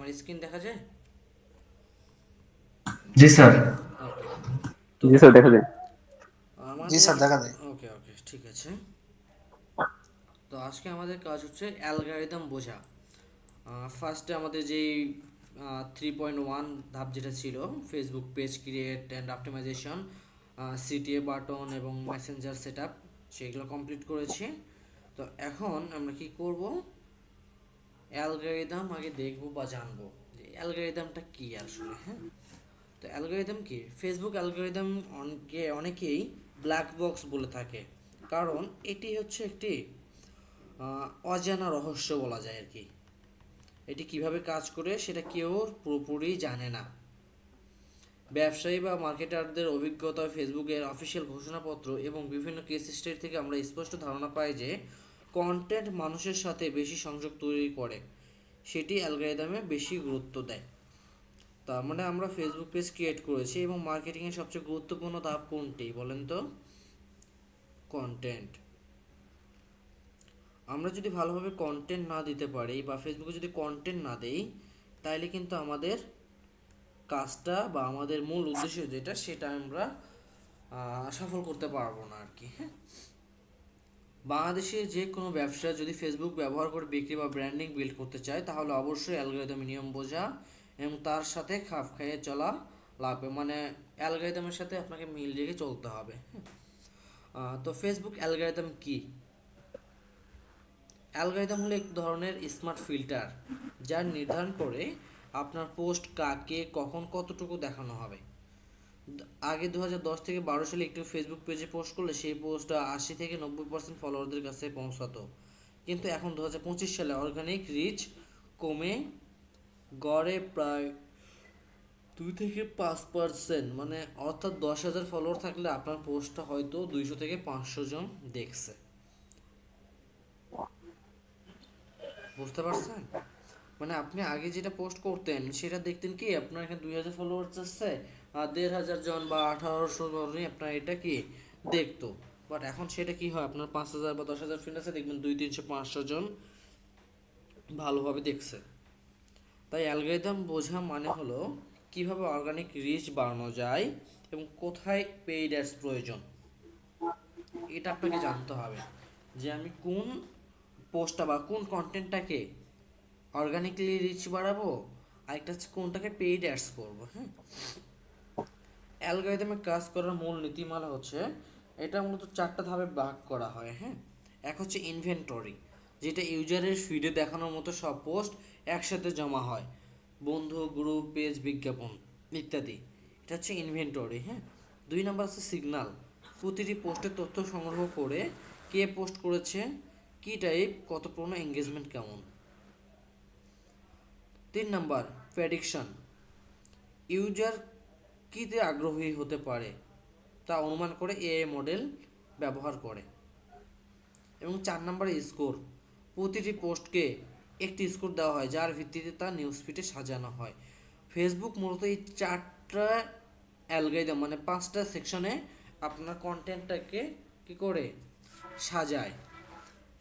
আমার স্ক্রিন দেখা যায়? জি স্যার। ওকে। তো জি স্যার, দেখা যায়। জি আমাদের স্যার, দেখা যায়। ওকে ওকে ঠিক আছে। তো আজকে আমাদের কাজ হচ্ছে অ্যালগরিদম বোঝা। ফার্স্টে আমাদের যেই 3.1 ধাপ যেটা ছিল, Facebook page create and optimization, CTA button এবং মেসেঞ্জার সেট আপ, সেগুলো কমপ্লিট করেছি। তো এখন আমরা কি করব, অ্যালগরিদম আগে দেখব বা জানবো যে অ্যালগরিদমটা কি আসলে। হ্যাঁ, তো অ্যালগরিদম কি? ফেসবুক অ্যালগরিদম অনেকেই ব্ল্যাক বক্স বলে থাকে, কারণ এটি হচ্ছে একটি অজানা রহস্য বলা যায় আর কি। এটি কিভাবে কাজ করে সেটা কেউ পুরোপুরি জানে না। ব্যবসায়ী বা মার্কেটারদের অভিজ্ঞতা, ফেসবুকের অফিসিয়াল ঘোষণাপত্র এবং বিভিন্ন কেস স্টাডি থেকে আমরা স্পষ্ট ধারণা পাই যে কন্টেন্ট মানুষের সাথে বেশি সংযোগ তৈরি করে, সেটি অ্যালগরিদমে বেশি গুরুত্ব দেয়। তার মানে আমরা ফেসবুক পেজ ক্রিয়েট করেছি এবং মার্কেটিংয়ের সবচেয়ে গুরুত্বপূর্ণ ধাপ কোনটি বলেন তো? কন্টেন্ট। আমরা যদি ভালোভাবে কন্টেন্ট না দিতে পারি বা ফেসবুকে যদি কন্টেন্ট না দেই, তাইলে কিন্তু আমাদের কাজটা বা আমাদের মূল উদ্দেশ্য যেটা সেটা আমরা সফল করতে পারবো না আর কি। হ্যাঁ, বাংলাদেশে যে কোনো ব্যবসা যদি ফেসবুক ব্যবহার করে বিক্রি বা ব্র্যান্ডিং বিল্ড করতে চায়, তাহলে অবশ্যই অ্যালগরিদমের নিয়ম বোঝা এবং তার সাথে খাপ খাইয়ে চলা লাগবে। মানে অ্যালগরিদমের সাথে আপনাকে মিল রেখে চলতে হবে। তো ফেসবুক অ্যালগরিদম কি? অ্যালগরিদম হলো এক ধরনের স্মার্ট ফিল্টার, যা নির্ধারণ করে আপনার পোস্ট কাকে কখন কতটুকু দেখানো হবে। আগে 2010 থেকে 12 সালে একটু ফেসবুক পেজে পোস্ট করলে সেই পোস্টটা 80 থেকে 90% ফলোয়ারদের কাছে পৌঁছাতো, কিন্তু এখন 2025 সালে অর্গানিক রিচ কমে গড়ে প্রায় 2 থেকে 5%, মানে অর্থাৎ 10,000 ফলোয়ার থাকলে আপনার পোস্টটা হয়তো 200 থেকে 500 জন দেখছে। বুঝতে পারছেন? মানে আপনি আগে যেটা পোস্ট করতেন সেটা দেখতেন কি আপনার এখানে 2,000 ফলোয়ার আসছে, আর 1,500 জন বা 1,800 জনই আপনার এটা কি দেখতো। বাট এখন সেটা কি হয়, আপনার 5,000 বা 10,000 ফ্রেন্ড আছে, দেখবেন 200, 300, 500 জন ভালোভাবে দেখছে। তাই অ্যালগরিদম বোঝা মানে হলো কিভাবে অর্গানিক রিচ বাড়ানো যায় এবং কোথায় পেইড অ্যাডস প্রয়োজন, এটা আপনাকে জানতে হবে। যে আমি কোন পোস্টটা বা কোন কন্টেন্টটাকে অর্গানিকলি রিচ বাড়াবো, আরেকটা হচ্ছে কোনটাকে পেইড অ্যাডস করবো। হ্যাঁ, অ্যালগরিদমে কাজ করার মূল নীতিমালা হচ্ছে, এটা মূলত 4টা ধাপে ভাগ করা হয়। হ্যাঁ, এক হচ্ছে ইনভেন্টরি, যেটা ইউজারের ফিডে দেখানোর মতো সব পোস্ট একসাথে জমা হয়, বন্ধু, গ্রুপ, পেজ, বিজ্ঞাপন ইত্যাদি। এটা হচ্ছে ইনভেন্টরি। হ্যাঁ, 2 নাম্বার হচ্ছে সিগনাল, প্রতিটি পোস্টের তথ্য সংগ্রহ করে কে পোস্ট করেছে, কী টাইপ, কত পুরনো, এঙ্গেজমেন্ট কেমন। 3 নাম্বার প্রেডিকশন, ইউজার কীতে আগ্রহী হতে পারে তা অনুমান করে এআই মডেল ব্যবহার করে। এবং 4 নাম্বার স্কোর, প্রতিটি পোস্টকে একটি স্কোর দেওয়া হয় যার ভিত্তিতে তা নিউজ ফিডে সাজানো হয়। ফেসবুক মূলত এই 4টা অ্যালগরিদম মানে 5টা সেকশনে আপনার কন্টেন্টটাকে কি করে সাজায়।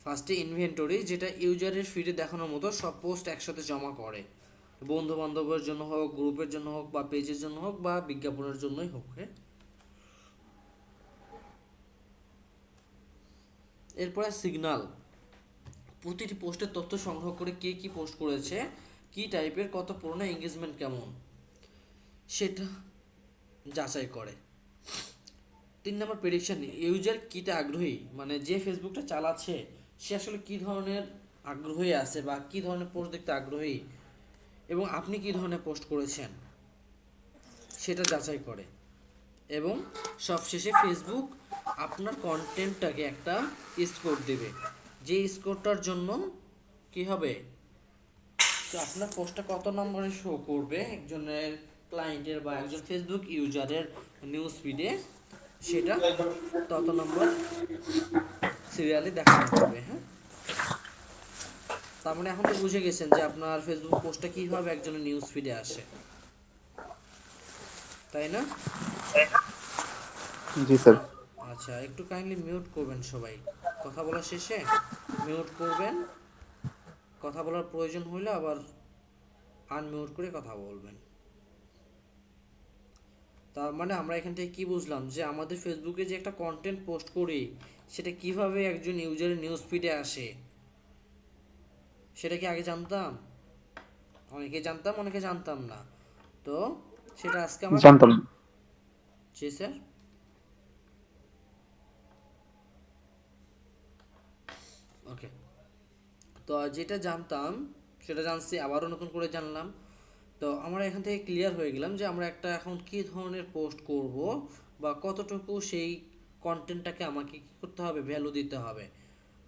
ফার্স্টে ইনভেন্টরি, যেটা ইউজারের ফিডে দেখানোর মতো সব পোস্ট একসাথে জমা করে, বন্ধু বান্ধবের জন্য হোক, গ্রুপের জন্য হোক, বা পেজের জন্য হোক, বা বিজ্ঞাপনের জন্যই হোক। হ্যাঁ, এরপরে সিগনাল, প্রতিটি পোস্টের তথ্য সংগ্রহ করে কে কি পোস্ট করেছে, কি টাইপের, কত পুরনো, এঙ্গেজমেন্ট কেমন, সেটা যাচাই করে। 3 নাম্বার প্রেডিকশন, ইউজার কিটা আগ্রহী, মানে যে ফেসবুকটা চালাচ্ছে সে আসলে কি ধরনের আগ্রহী আছে বা কি ধরনের পোস্ট দেখতে আগ্রহী, এবং আপনি কি ধরনের পোস্ট করেছেন সেটা যাচাই করে। এবং সবশেষে ফেসবুক আপনার কন্টেন্টটাকে একটা স্কোর দেবে, যে স্কোরটার জন্য কি হবে, তো আপনার পোস্টটা কত নম্বরে শো করবে একজনের ক্লায়েন্টের বা একজন ফেসবুক ইউজারের নিউজ ফিডে, সেটা তত নম্বর সিরিয়ালি দেখানো হবে। হ্যাঁ, তার মানে এখন তো বুঝে গেছেন যে আপনার ফেসবুক পোস্টটা কীভাবে একজনের নিউজ ফিডে আসে, তাই না? জি স্যার। আ- আচ্ছা, একটু কাইন্ডলি মিউট করবেন সবাই, কথা বলা শেষে মিউট করবেন, কথা বলার প্রয়োজন হইলে আবার আনমিউট করে কথা বলবেন। তার মানে আমরা এখান থেকে কি বুঝলাম যে আমাদের ফেসবুকে যে একটা কন্টেন্ট পোস্ট করি সেটা কিভাবে একজন ইউজারের নিউজ ফিডে আসে সেটা কি আগে জানতাম? অনেকে জানতাম, অনেকে জানতাম না। তো সেটা আজকে আমরা জানতাম না। জি স্যার। ওকে, তো যেটা জানতাম সেটা জানছি, আবারও নতুন করে জানলাম। তো আমরা এখান থেকে ক্লিয়ার হয়ে গেলাম যে আমরা একটা এখন কী ধরনের পোস্ট করব বা কতটুকু সেই কন্টেন্টটাকে আমাকে কী করতে হবে, ভ্যালু দিতে হবে।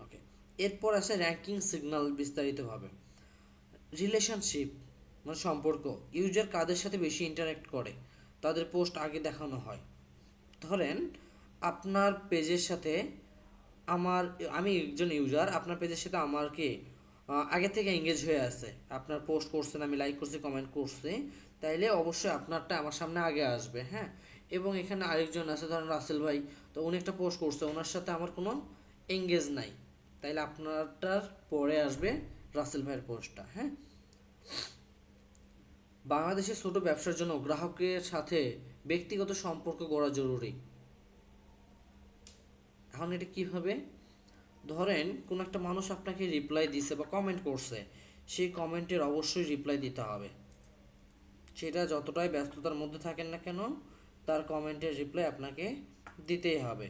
ওকে, এরপর আসে র্যাঙ্কিং সিগন্যাল বিস্তারিতভাবে। রিলেশনশিপ মানে সম্পর্ক, ইউজার কাদের সাথে বেশি ইন্টারাক্ট করে তাদের পোস্ট আগে দেখানো হয়। ধরেন আপনার পেজের সাথে আমার, আমি একজন ইউজার, আপনার পেজের সাথে আমার কি আগে থেকে এঙ্গেজ হয়ে আছে, আপনার পোস্ট করছেন, আমি লাইক করছি, কমেন্ট করছি, তাইলে অবশ্যই আপনারটা আমার সামনে আগে আসবে। হ্যাঁ, এবং এখানে আরেকজন আছে ধরেন রাসেল ভাই, তো উনি একটা পোস্ট করছে, ওনার সাথে আমার কোনো এঙ্গেজ নাই, তাইলে আপনারটার পরে আসবে রাসেল ভাইয়ের পোস্টটা। হ্যাঁ, বাংলাদেশে ছোট ব্যবসার জন্য গ্রাহকের সাথে ব্যক্তিগত সম্পর্ক গড়া জরুরি। এখন এটা কিভাবে? ধরেন কোনো একটা মানুষ আপনাকে রিপ্লাই দিছে বা কমেন্ট করছে, সেই কমেন্টের অবশ্যই রিপ্লাই দিতে হবে। সেটা যতটাই ব্যস্ততার মধ্যে থাকেন না কেন, তার কমেন্টের রিপ্লাই আপনাকে দিতেই হবে।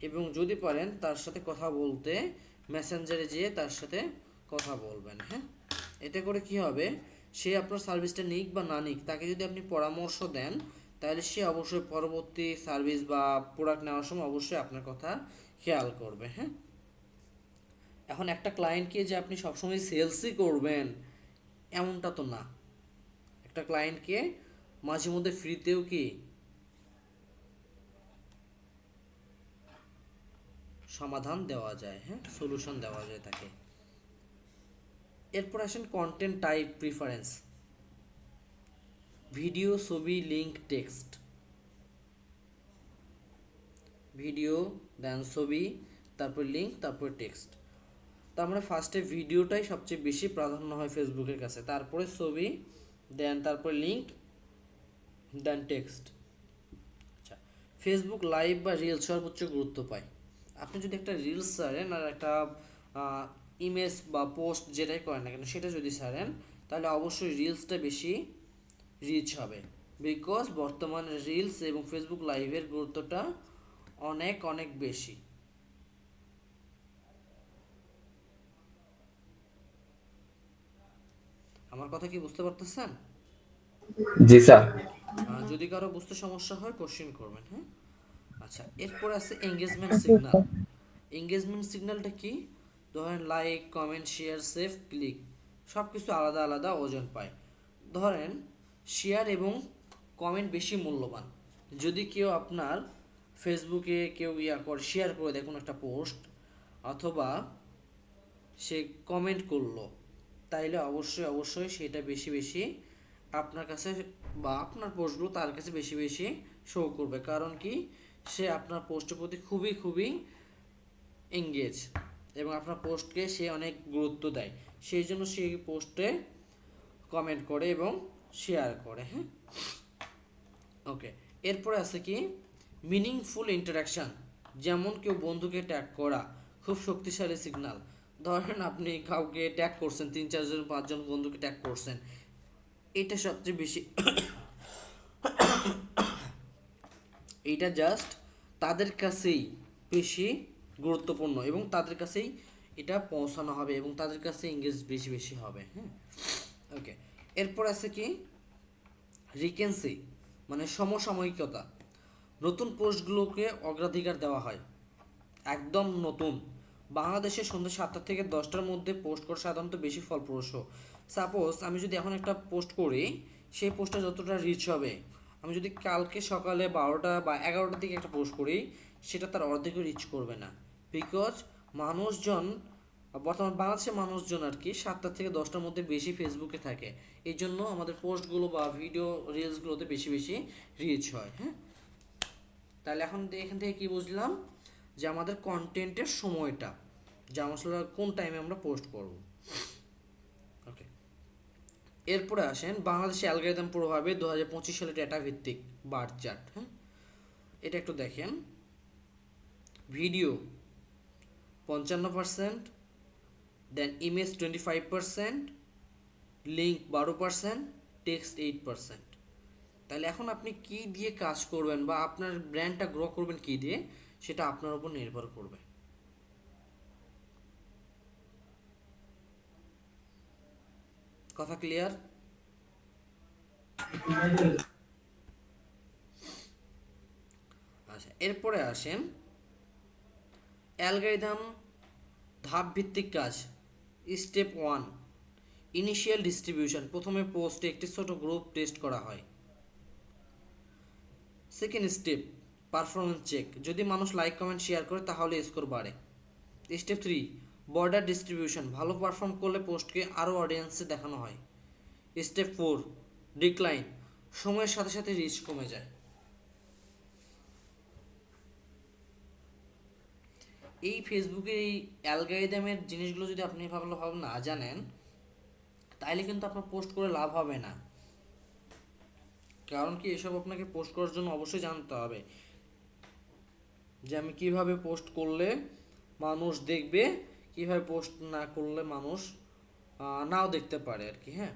এবং যদি পারেন তার সাথে কথা বলতে মেসেঞ্জারে যেয়ে তার সাথে কথা বলবেন। হ্যাঁ, এতে করে কি হবে, সে আপনার সার্ভিসটা নিক বা না নিক, তাকে যদি আপনি পরামর্শ দেন তাহলে সে অবশ্যই পরবর্তী সার্ভিস বা প্রোডাক্ট নেওয়ার সময় অবশ্যই আপনার কথা খেয়াল করবে। হ্যাঁ, এখন একটা ক্লায়েন্টকে যে আপনি সবসময় সেলসই করবেন এমনটা তো না। একটা ক্লায়েন্টকে মাঝে মধ্যে ফ্রিতেও কি সমাধান দেওয়া যায়, হ্যাঁ, সলিউশন দেওয়া যায় তাকে। এরপর আসেন কন্টেন্ট টাইপ প্রিফারেন্স। ভিডিও, ছবি, লিঙ্ক, টেক্সট। ভিডিও, দেন ছবি, তারপর লিঙ্ক, তারপর টেক্সট। তার মানে ফার্স্টে ভিডিওটাই সবচেয়ে বেশি প্রাধান্য হয় ফেসবুকের কাছে, তারপরে ছবি, দেন তারপর লিঙ্ক, দেন টেক্সট। আচ্ছা, ফেসবুক লাইভ বা রিলস সর্বোচ্চ গুরুত্ব পায়। আপনি যদি একটা রিলস ছাড়েন আর একটা ইমেজ বা পোস্ট যেটাই করেন না কেন সেটা যদি ছাড়েন, তাহলে অবশ্যই রিলসটা বেশি রিচ হবে। বিকজ বর্তমানে রিলস এবং ফেসবুক লাইভের গুরুত্বটা অনেক অনেক বেশি। আমার কথা কি বুঝতে পারতেছেন? জি স্যার। যদি কারো বুঝতে সমস্যা হয় কোশ্চেন করবেন। হ্যাঁ, আচ্ছা, এরপর আছে এঙ্গেজমেন্ট সিগন্যাল। এঙ্গেজমেন্ট সিগন্যালটা কি? ধরেন like, comment, share, save, click, সব কিছু আলাদা আলাদা ওজন পায়। ধরেন শেয়ার এবং কমেন্ট বেশি মূল্যবান। যদি কেউ আপনার ফেসবুকে কেউ করে শেয়ার করে দেয় কোনো একটা পোস্ট, অথবা সে কমেন্ট করলো, তাইলে অবশ্যই অবশ্যই সেটা বেশি বেশি আপনার কাছে বা আপনার পোস্টগুলো তার কাছে বেশি বেশি শো করবে। কারণ কি, সে আপনার পোস্টের প্রতি খুবই খুবই এঙ্গেজ এবং আপনার পোস্টকে সে অনেক গুরুত্ব দেয়, সেই জন্য সেই পোস্টে কমেন্ট করে এবং শেয়ার করে। হ্যাঁ, ওকে, এরপরে আছে কি মিনিংফুল ইন্টারাকশান, যেমন কেউ বন্ধুকে ট্যাগ করা, খুব শক্তিশালী সিগন্যাল। ধরেন আপনি কাউকে ট্যাগ করছেন, 3 4 জন 5 জন বন্ধুকে ট্যাগ করছেন, এটা সবচেয়ে বেশি এইটা জাস্ট তাদের কাছেই বেশি গুরুত্বপূর্ণ এবং তাদের কাছেই এটা পৌঁছানো হবে এবং তাদের কাছে এঙ্গেজ বেশি বেশি হবে। হ্যাঁ, ওকে, এরপর আছে কি রিকেন্সি মানে সমসাময়িকতা। নতুন পোস্টগুলোকে অগ্রাধিকার দেওয়া হয়, একদম নতুন। বাংলাদেশে সন্ধ্যা 7টা থেকে 10টার মধ্যে পোস্ট করা সাধারণত বেশি ফলপ্রসূ। সাপোজ আমি যদি এখন একটা পোস্ট করি, সেই পোস্টটা যতটা রিচ হবে, আমি যদি কালকে সকালে 12টা বা 11টার দিকে একটা পোস্ট করি, সেটা তার অর্ধেকও রিচ করবে না। বিকজ মানুষজন, বর্তমান বাংলাদেশের মানুষজন আর কি 7টা থেকে 10টার মধ্যে বেশি ফেসবুকে থাকে, এই জন্য আমাদের পোস্টগুলো বা ভিডিও রিলসগুলোতে বেশি বেশি রিচ হয়। হ্যাঁ, তাহলে এখন এখান থেকে কি বুঝলাম, যে আমাদের কন্টেন্টের সময়টা, যে আমরা আসলে কোন টাইমে আমরা পোস্ট করব। ওকে, এরপরে আসেন বাংলাদেশে অ্যালগরিদম প্রভাবে 2025 সালে ডেটা ভিত্তিক বার চার্ট। হ্যাঁ, এটা একটু দেখেন। ভিডিও 55%, দেন ইমেজ 25%, লিঙ্ক 12%, টেক্সট 8%। তাহলে এখন আপনি কি দিয়ে কাজ করবেন বা আপনার ব্র্যান্ডটা গ্রো করবেন কি দিয়ে, সেটা আপনার উপর নির্ভর করবে। কথা ক্লিয়ার? আচ্ছা, এরপরে আসেন অ্যালগরিদম ধাপ ভিত্তিক কাজ। Step 1, initial distribution. প্রথমে পোস্টে একটি ছোট গ্রুপ টেস্ট করা হয়। Second step, performance check. যদি মানুষ লাইক কমেন্ট শেয়ার করে তাহলে স্কোর বাড়ে। Step 3, broader distribution. ভালো পারফর্ম করলে পোস্টকে আরও অডিয়েন্সে দেখানো হয়। Step 4, decline. সময়ের সাথে সাথে রিচ কমে যায়। এই ফেসবুকের এই অ্যালগরিদমের জিনিসগুলো যদি আপনি ভালোভাবে না জানেন, তাইলে কিন্তু আপনার পোস্ট করে লাভ হবে না। কারণ কি, এসব আপনাকে পোস্ট করার জন্য অবশ্যই জানতে হবে যে আমি কিভাবে পোস্ট করলে মানুষ দেখবে, কিভাবে পোস্ট না করলে মানুষ নাও দেখতে পারে আর কি। হ্যাঁ,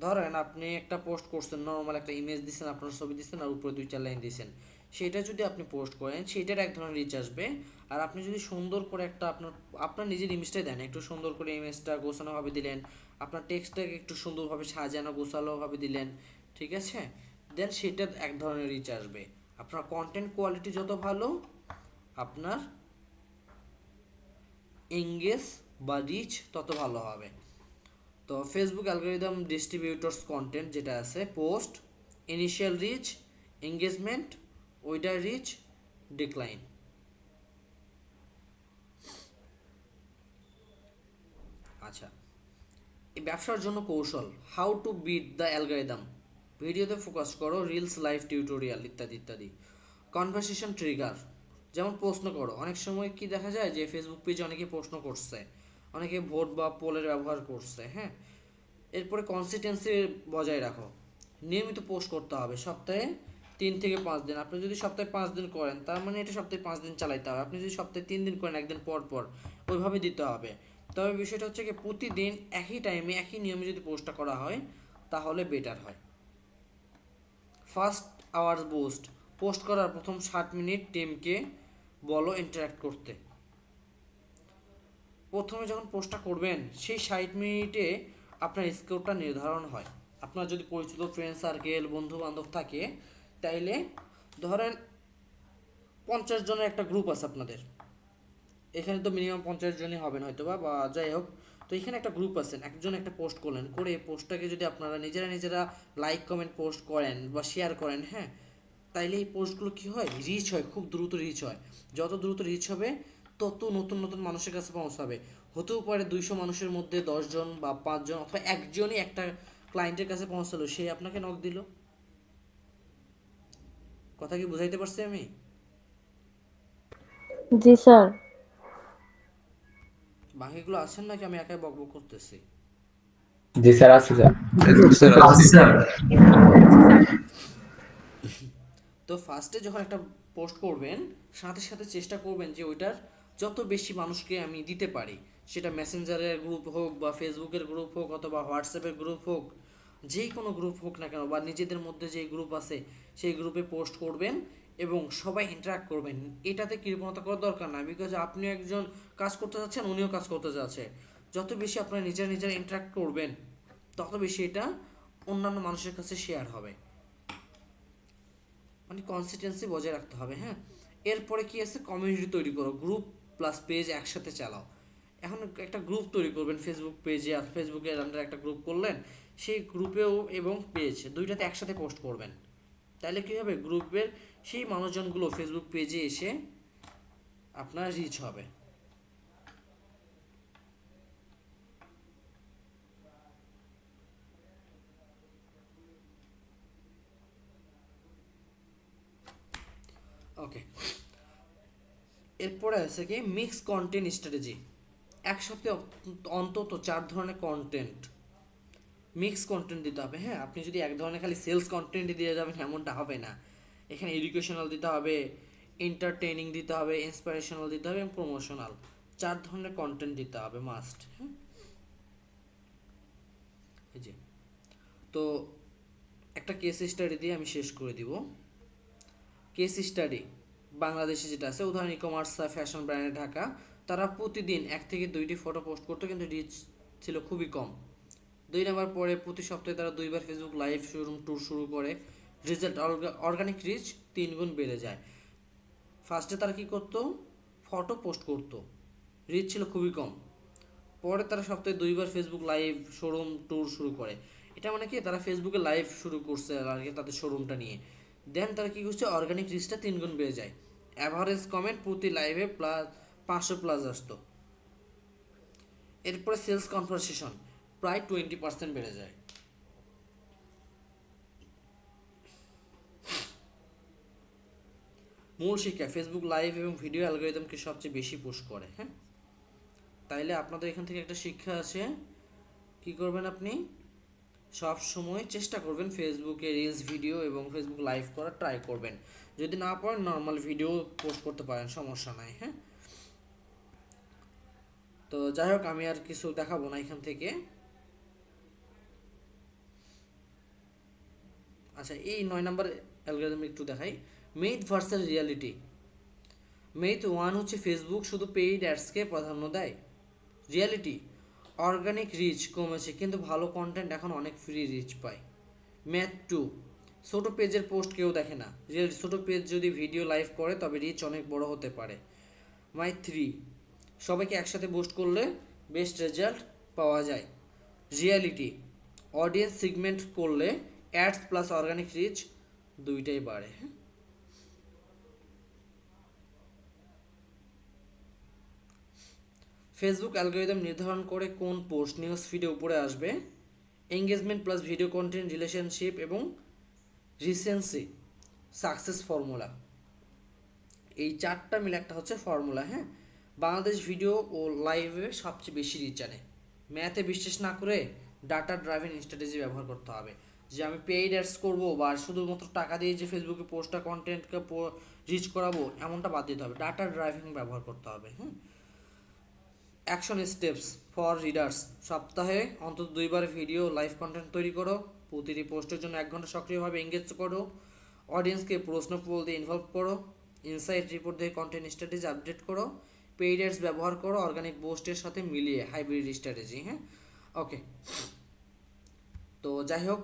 ধরেন আপনি একটা পোস্ট করছেন, নর্মাল একটা ইমেজ দিচ্ছেন, আপনার ছবি দিচ্ছেন আর উপরে 2-4 লাইন দিচ্ছেন, সেটা যদি আপনি পোস্ট করেন সেটার এক ধরনের রিচ আসবে। আর আপনি যদি সুন্দর করে একটা আপনার নিজের ইমেজটাই দেন, একটু সুন্দর করে ইমেজটা গোছানোভাবে দিলেন, আপনার টেক্সটটাকে একটু সুন্দরভাবে সাজানো গোছালোভাবে দিলেন, ঠিক আছে, দেন সেটা এক ধরনের রিচ আসবে। আপনার কন্টেন্ট কোয়ালিটি যত ভালো, আপনার এঙ্গেজ বা রিচ তত ভালো হবে। তো ফেসবুক অ্যালগরিদম ডিস্ট্রিবিউটরস কন্টেন্ট যেটা আছে, post, initial reach, engagement, wider reach, decline. আচ্ছা, এই ব্যবসার জন্য কৌশল। How to beat the algorithm. ভিডিওতে ফোকাস করো, রিলস, লাইভ টিউটোরিয়াল ইত্যাদি ইত্যাদি। কনভারসেশন ট্রিগার, যেমন প্রশ্ন করো। অনেক সময় কি দেখা যায় যে ফেসবুক পেজে অনেকে প্রশ্ন করছে, অনেকে ভোট বা পোলের ব্যবহার করছে। হ্যাঁ, এরপরে কনসিস্টেন্সি বজায় রাখো। নিয়মিত পোস্ট করতে হবে, সপ্তাহে 3 থেকে 5 দিন। আপনি যদি সপ্তাহে 5 দিন করেন, তার মানে এটা সপ্তাহে 5 দিন চালাইতে হবে। আপনি যদি সপ্তাহে 3 দিন করেন, একদিন পর পর, ওইভাবে দিতে হবে। তবে বিষয়টা হচ্ছে কি, প্রতিদিন একই টাইমে একই নিয়মে যদি পোস্টটা করা হয় তাহলে বেটার হয়। First hours boost. পোস্ট করার প্রথম 60 মিনিট টিমকে বলো ইন্টারাক্ট করতে। প্রথমে যখন পোস্টটা করবেন সেই 60 মিনিটে আপনার স্কোরটা নির্ধারণ হয়। আপনার যদি পরিচিত ফ্রেন্ড সার্কেল, বন্ধু বান্ধব থাকে, তাইলে ধরেন 50 জনের একটা গ্রুপ আছে আপনাদের, এখানে তো মিনিমাম 50 জনই হবেন হয়তো বা যাই হোক। তো এখানে একটা গ্রুপ আছেন, একজন একটা পোস্ট করলেন, করে পোস্টটাকে যদি আপনারা নিজেরা নিজেরা লাইক কমেন্ট পোস্ট করেন বা শেয়ার করেন, হ্যাঁ, তাইলে এই পোস্টগুলো কী হয়, রিচ হয়, খুব দ্রুত রিচ হয়। যত দ্রুত রিচ হবে তত নতুন নতুন মানুষের কাছে পৌঁছাবে। হতেও পারে 200 মানুষের মধ্যে 10 জন বা 5 জন অথবা একজনই একটা ক্লায়েন্টের কাছে পৌঁছালো, সে আপনাকে নক দিল। কথা কি বুঝাইতে পারছি আমি? জি স্যার। বাকিগুলো আছেন নাকি আমি একাই বকবক করতেছি? জি স্যার, আছে স্যার। তো ফার্স্টে যখন একটা পোস্ট করবেন, সাথে সাথে চেষ্টা করবেন যে ওইটার যত বেশি মানুষকে আমি দিতে পারি, সেটা মেসেঞ্জারের গ্রুপ হোক বা ফেসবুকের গ্রুপ হোক অথবা হোয়াটসঅ্যাপের গ্রুপ হোক, যেই কোনো গ্রুপ হোক না কেন, বা নিজেদের মধ্যে যেই গ্রুপ আছে সেই গ্রুপে পোস্ট করবেন এবং সবাই ইন্টারাক্ট করবেন। এটাতে কৃপণতা করার দরকার না, বিকজ আপনি একজন কাজ করতে যাচ্ছেন, উনিও কাজ করতে যাচ্ছে। যত বেশি আপনারা নিজেরা নিজেরা ইন্টারাক্ট করবেন, তত বেশি এটা অন্যান্য মানুষের কাছে শেয়ার হবে। মানে কনসিস্টেন্সি বজায় রাখতে হবে। হ্যাঁ, এরপরে কি আছে, কমিউনিটি তৈরি করো, গ্রুপ প্লাস পেজ একসাথে চালাও। এখন একটা গ্রুপ তৈরি করবেন ফেসবুক পেজে, আর ফেসবুকের আন্ডারে একটা গ্রুপ করলেন, সেই গ্রুপেও এবং পেজ দুইটাতে একসাথে পোস্ট করবেন। তাহলে কী হবে, গ্রুপের সেই মানুষজনগুলো ফেসবুক পেজে এসে আপনার রিচ হবে। ওকে, এরপরে আছে কি, মিক্স কন্টেন্ট স্ট্র্যাটেজি। এক সপ্তাহে অন্তত 4 ধরনের কন্টেন্ট মিক্স কন্টেন্ট দিতে হবে। হ্যাঁ, আপনি যদি এক ধরনের খালি সেলস কন্টেন্ট দিয়ে যাবেন এমনটা হবে না। এখানে এডুকেশনাল দিতে হবে, এন্টারটেইনিং দিতে হবে, ইন্সপিরেশনাল দিতে হবে এবং প্রমোশনাল, 4 ধরনের কন্টেন্ট দিতে হবে মাস্ট। হ্যাঁ, এই যে, তো একটা কেস স্টাডি দিয়ে আমি শেষ করে দিব। কেস স্টাডি বাংলাদেশে যেটা আছে, উদাহরণ ই কমার্স ফ্যাশন ব্র্যান্ডে ঢাকা, তারা প্রতিদিন 1 থেকে 2টি ফটো পোস্ট করতো কিন্তু রিচ ছিল খুবই কম। 2 নাম্বার পরে প্রতি সপ্তাহে তারা 2বার ফেসবুক লাইভ শোরুম ট্যুর শুরু করে, রেজাল্ট অর্গানিক রিচ 3 গুণ বেড়ে যায়। ফার্স্টে তারা কী করতো, ফটো পোস্ট করতো, রিচ ছিল খুবই কম। পরে তারা সপ্তাহে 2বার ফেসবুক লাইভ শোরুম ট্যুর শুরু করে। এটা মানে কি, তারা ফেসবুকে লাইভ শুরু করছে আর কি তাদের শোরুমটা নিয়ে। দেন তারা কী করছে, অর্গানিক রিচটা 3 গুণ বেড়ে যায়। অ্যাভারেজ কমেন্ট প্রতি লাইভে প্লাস 500+ আসতো। এরপরে সেলস কনভারসেশন প্রায় 20% বেড়ে যায়। মূল শিক্ষা, ফেসবুক লাইভ এবং ভিডিও অ্যালগরিদমকে সবচেয়ে বেশি পুশ করে। হ্যাঁ, তাইলে আপনাদের এখান থেকে একটা শিক্ষা আছে, কি করবেন আপনি সব সময় চেষ্টা করবেন ফেসবুকে রিলস ভিডিও এবং ফেসবুক লাইভ করার ট্রাই করবেন। যদি না পারেন নর্মাল ভিডিও পোস্ট করতে পারেন, সমস্যা নাই। হ্যাঁ, তো যাই হোক, আমি আর কিছু দেখাবো না এখান থেকে। আচ্ছা, এই 9 নাম্বার অ্যালগরিদম একটু দেখাই। Meth versus reality. মেথ 1 হচ্ছে ফেসবুক শুধু পেইড অ্যাডসকে প্রাধান্য দেয়। রিয়ালিটি, অর্গানিক রিচ কমেছে কিন্তু ভালো কন্টেন্ট এখন অনেক ফ্রি রিচ পায়। ম্যাথ 2, ছোটো পেজের পোস্ট কেউ দেখে না। রিয়েলিটি, ছোটো পেজ যদি ভিডিও লাইভ করে তবে রিচ অনেক বড় হতে পারে। মাই 3, সবাইকে একসাথে পোস্ট করলে বেস্ট রেজাল্ট পাওয়া যায়। রিয়ালিটি, অডিয়েন্স সিগমেন্ট করলে অ্যাডস প্লাস অর্গানিক রিচ দুইটাই বাড়ে। ফেসবুক অ্যালগরিদম নির্ধারণ করে কোন পোস্ট নিউজ ফিডে উপরে আসবে। Engagement plus video content, relationship এবং রিসেন্সি সাকসেস ফর্মুলা, এই 4টা মিলে একটা হচ্ছে ফর্মুলা। হ্যাঁ, বাংলাদেশ ভিডিও ও লাইভে সবচেয়ে বেশি রিচ আনে। ম্যাথে বিশ্বাস না করে ডাটা ড্রাইভেন স্ট্র্যাটেজি ব্যবহার করতে হবে। যে আমি পেইড অ্যাডস করবো বা শুধুমাত্র টাকা দিয়ে যে ফেসবুকে পোস্টটা কন্টেন্টকে রিচ করাবো এমনটা বাদ দিতে হবে, ডাটা ড্রাইভিং ব্যবহার করতে হবে। হ্যাঁ, অ্যাকশন স্টেপস ফর রিডার্স, সপ্তাহে অন্তত 2বার ভিডিও লাইভ কন্টেন্ট তৈরি করো, প্রতিটি পোস্টের জন্য 1 ঘন্টা সক্রিয়ভাবে এঙ্গেজ করো, অডিয়েন্সকে প্রশ্ন পোল দিয়ে ইনভলভ করো, ইনসাইট রিপোর্ট দিয়ে কন্টেন্ট স্ট্র্যাটেজি আপডেট করো, পেইড অ্যাডস ব্যবহার করো অর্গানিক পোস্টের সাথে মিলিয়ে হাইব্রিড স্ট্র্যাটেজি। হ্যাঁ, ওকে, তো যাই হোক,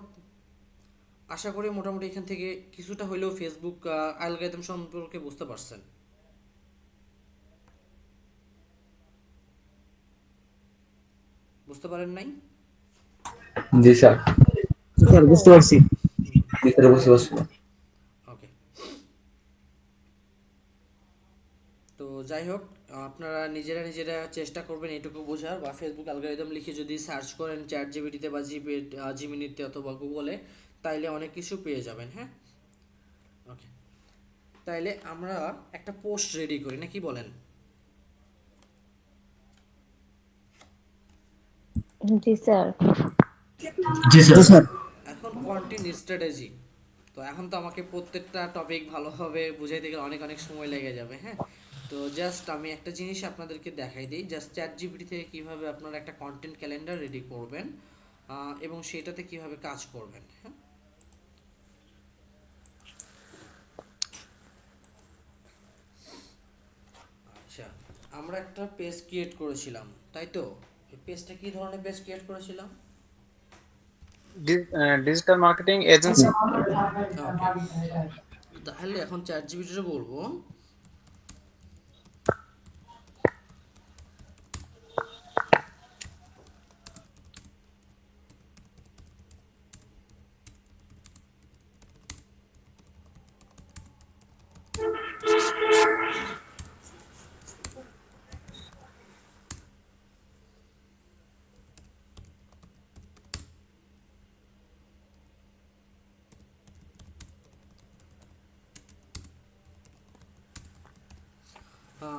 আশা করি মোটামুটি এখান থেকে কিছুটা হলেও ফেসবুক অ্যালগরিদম সম্পর্কে বুঝতে পারছেন। বুঝতে পারেন নাই? জি স্যার। স্যার বুঝতে পারছি। জি স্যার, বুঝতে পারছি। ওকে, তো যাই হোক, আপনারা নিজেরা নিজেরা চেষ্টা করবেন এটুকু বোঝার, বা ফেসবুক অ্যালগরিদম লিখে যদি সার্চ করেন চ্যাট জিপিটিতে বা জিমিনিতে অথবা গুগলে, তাইলে অনেক কিছু পেয়ে যাবেন। হ্যাঁ, ওকে, তাইলে আমরা একটা পোস্ট রেডি করি না, কি বলেন? জি স্যার। জি স্যার। এখন কন্টেন্ট স্ট্র্যাটেজি, তো এখন তো আমাকে প্রত্যেকটা টপিক ভালোভাবে বুঝাইতে গেলে অনেক অনেক সময় লেগে যাবে। হ্যাঁ, তো জাস্ট আমি একটা জিনিস আপনাদেরকে দেখাই দিই, জাস্ট চ্যাট জিপিটি থেকে কীভাবে আপনারা একটা কন্টেন্ট ক্যালেন্ডার রেডি করবেন এবং সেটাতে কিভাবে কাজ করবেন। হ্যাঁ, আচ্ছা, আমরা একটা পেজ ক্রিয়েট করেছিলাম, তাই তো? পেজটা কি ধরনের পেজ ক্রিয়েট করেছিলাম? Digital marketing agency. তাহলে এখন চ্যাট জিপিটিতে বলবো,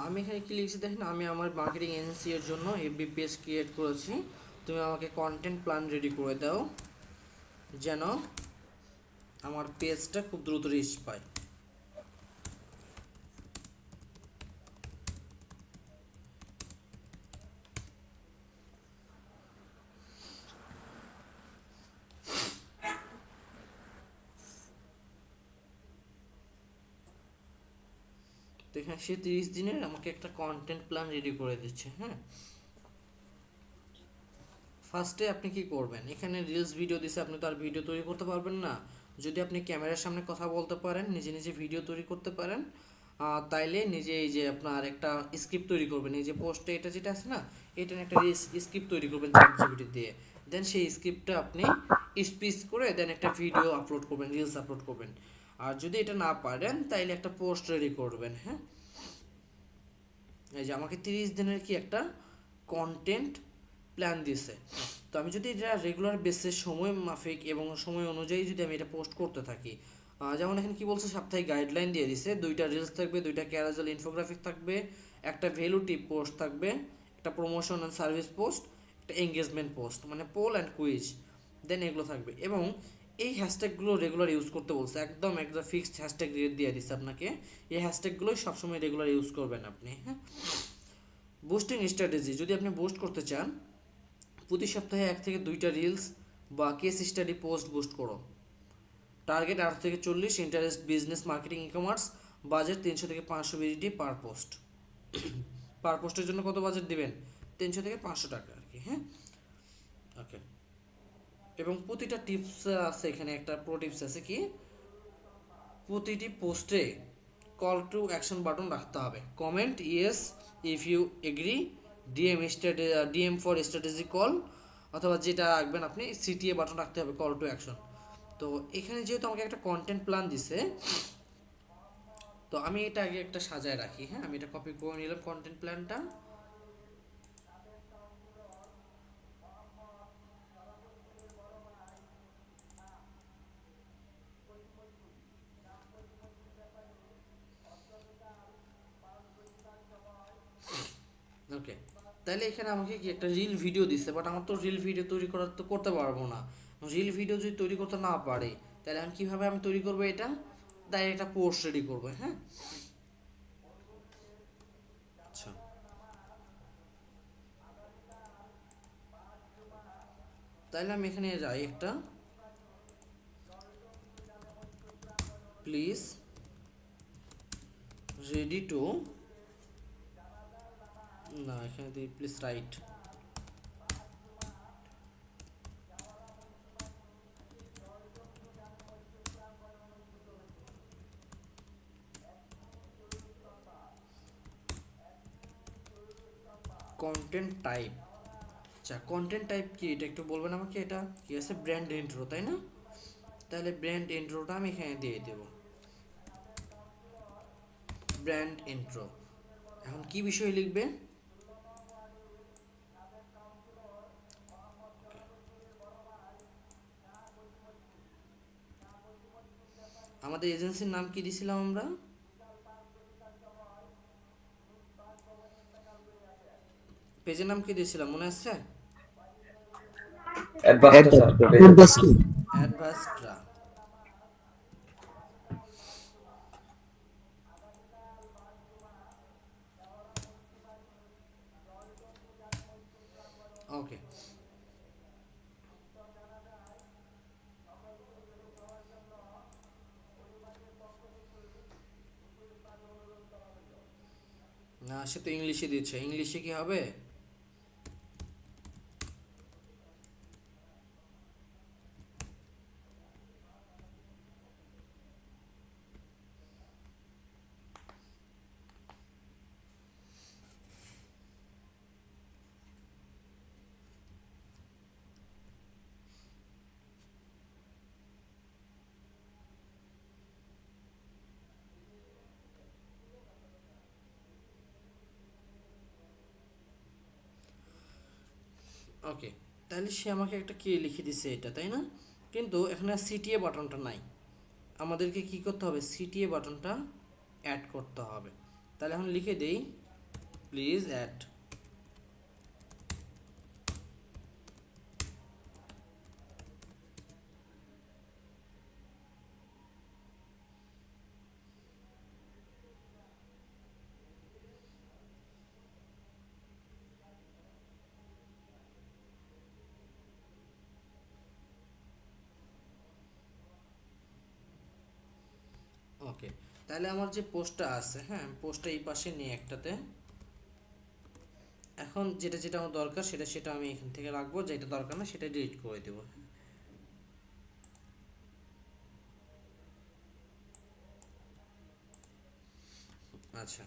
আমি এখানে কি লিখছি দেখেন, আমি আমার মার্কেটিং এজেন্সি এর জন্য এফবি পেজ ক্রিয়েট করেছি, তুমি আমাকে কন্টেন্ট প্ল্যান রেডি করে দাও। যেন আমার পেজটা খুব দ্রুত রিচ পায়। তো এখানে সে 30 দিনের আমাকে একটা কন্টেন্ট প্ল্যান রেডি করে দিচ্ছে। হ্যাঁ, ফার্স্টে আপনি কি করবেন, এখানে রিলস ভিডিও দিছে, আপনি তো আর ভিডিও তৈরি করতে পারবেন না। যদি আপনি ক্যামেরার সামনে কথা বলতে পারেন, নিজে নিজে ভিডিও তৈরি করতে পারেন, তাইলে নিজে এই যে আপনার একটা স্ক্রিপ্ট তৈরি করবেন, এই যে পোস্টে এটা যেটা আছে না, এটা একটা স্ক্রিপ্ট তৈরি করবেন চ্যাটজিপিটি দিয়ে। দেন সেই স্ক্রিপ্টটা আপনি স্পিচ করে দেন একটা ভিডিও আপলোড করবেন, রিলস আপলোড করবেন। আর যদি এটা না পারেন তাইলে একটা পোস্ট রেডি করবেন। হ্যাঁ, এই যে আমাকে 30 দিনের কি একটা কন্টেন্ট প্ল্যান দিছে। তো আমি যদি এটা রেগুলার বেসে সময় মাফিক এবং সময় অনুযায়ী যদি আমি এটা পোস্ট করতে থাকি, যেমন এখানে কি বলছে, সাপ্তাহিক গাইডলাইন দিয়ে দিছে, 2টা রিলস থাকবে, 2টা ক্যারাজেল ইনফোগ্রাফিক থাকবে, একটা ভ্যালু টিপ পোস্ট থাকবে, একটা প্রমোশন অ্যান্ড সার্ভিস পোস্ট, একটা এঙ্গেজমেন্ট পোস্ট মানে পোল অ্যান্ড কুইজ, দেন এগুলো থাকবে। এবং এই হ্যাশট্যাগুলো রেগুলার ইউজ করতে বলছে, একদম একটা ফিক্সড হ্যাশট্যাগ দিয়ে দিচ্ছে আপনাকে। এই হ্যাশট্যাগুলোই সবসময় রেগুলার ইউজ করবেন আপনি। হ্যাঁ, বুস্টিং স্ট্র্যাটেজি, যদি আপনি বুস্ট করতে চান, প্রতি সপ্তাহে 1 থেকে 2টা রিলস বা কেস স্টাডি পোস্ট বুস্ট করো। টার্গেট 8 থেকে 40, interest business marketing e commerce, budget 300 থেকে 500 বিডিটি পার পোস্ট। পার পোস্টের জন্য কত বাজেট দিবেন, 300 থেকে 500 টাকা আর কি। হ্যাঁ, ওকে। এবং প্রতিটা টিপস আছে, এখানে একটা প্রো টিপস আছে কি, প্রতিটি পোস্টে কল টু অ্যাকশন বাটন রাখতে হবে। Comment yes if you agree, DM for strategy call, অথবা যেটা রাখবেন আপনি সিটিএ বাটন রাখতে হবে, কল টু অ্যাকশন। তো এখানে যেহেতু আমাকে একটা কন্টেন্ট প্ল্যান দিছে, তো আমি এটা আগে একটা সাজায় রাখি। হ্যাঁ, আমি এটা কপি করে নিলাম কন্টেন্ট প্ল্যানটা। ওকে, তাহলে এখানে আমাকে কি একটা রিল ভিডিও দিচ্ছে, বাট আমার তো রিল ভিডিও তৈরি করতে পারবো না। রিল ভিডিও যদি তৈরি করতে না পারি, তাহলে আমি কিভাবে তৈরি করবো এটা, তাই একটা পোস্ট রেডি করবো। হ্যাঁ, আচ্ছা, তাহলে আমি এখানে যাই একটা, প্লিজ রেডি টু, না এখানে দিই প্লিজ রাইট কন্টেন্ট টাইপ। আচ্ছা, কন্টেন্ট টাইপ কি এটা একটু বলবেন আমাকে, এটা কি আছে, ব্র্যান্ড ইন্ট্রো তাই না? তাহলে ব্র্যান্ড ইন্ট্রোটা আমি এখানে দিয়ে দেব, ব্র্যান্ড ইন্ট্রো। এখন কি বিষয় লিখবে, আমাদের এজেন্সির নাম কি দিছিলাম আমরা, পেজের নাম কি দিয়েছিলাম মনে আছে? অ্যাডভান্সটা স্যার, অ্যাডভাস্ট্রা। ওকে, না সে তো ইংলিশে দিচ্ছে, ইংলিশে কি হবে? ওকে, তাহলে সে আমাকে একটা কে লিখে দিছে এটা, তাই না? কিন্তু এখানে সিটিএ বাটনটা নাই, আমাদেরকে কি করতে হবে, সিটিএ বাটনটা অ্যাড করতে হবে। তাহলে এখন লিখে দেই, প্লিজ অ্যাড। ওকে, তাহলে আমার যে পোস্টটা আছে, হ্যাঁ পোস্টটা এই পাশে নিয়ে একটাতে, এখন যেটা যেটা আমার দরকার সেটা সেটা আমি এখান থেকে রাখবো, যেটা দরকার না সেটা ডিলিট করে দেবো। আচ্ছা,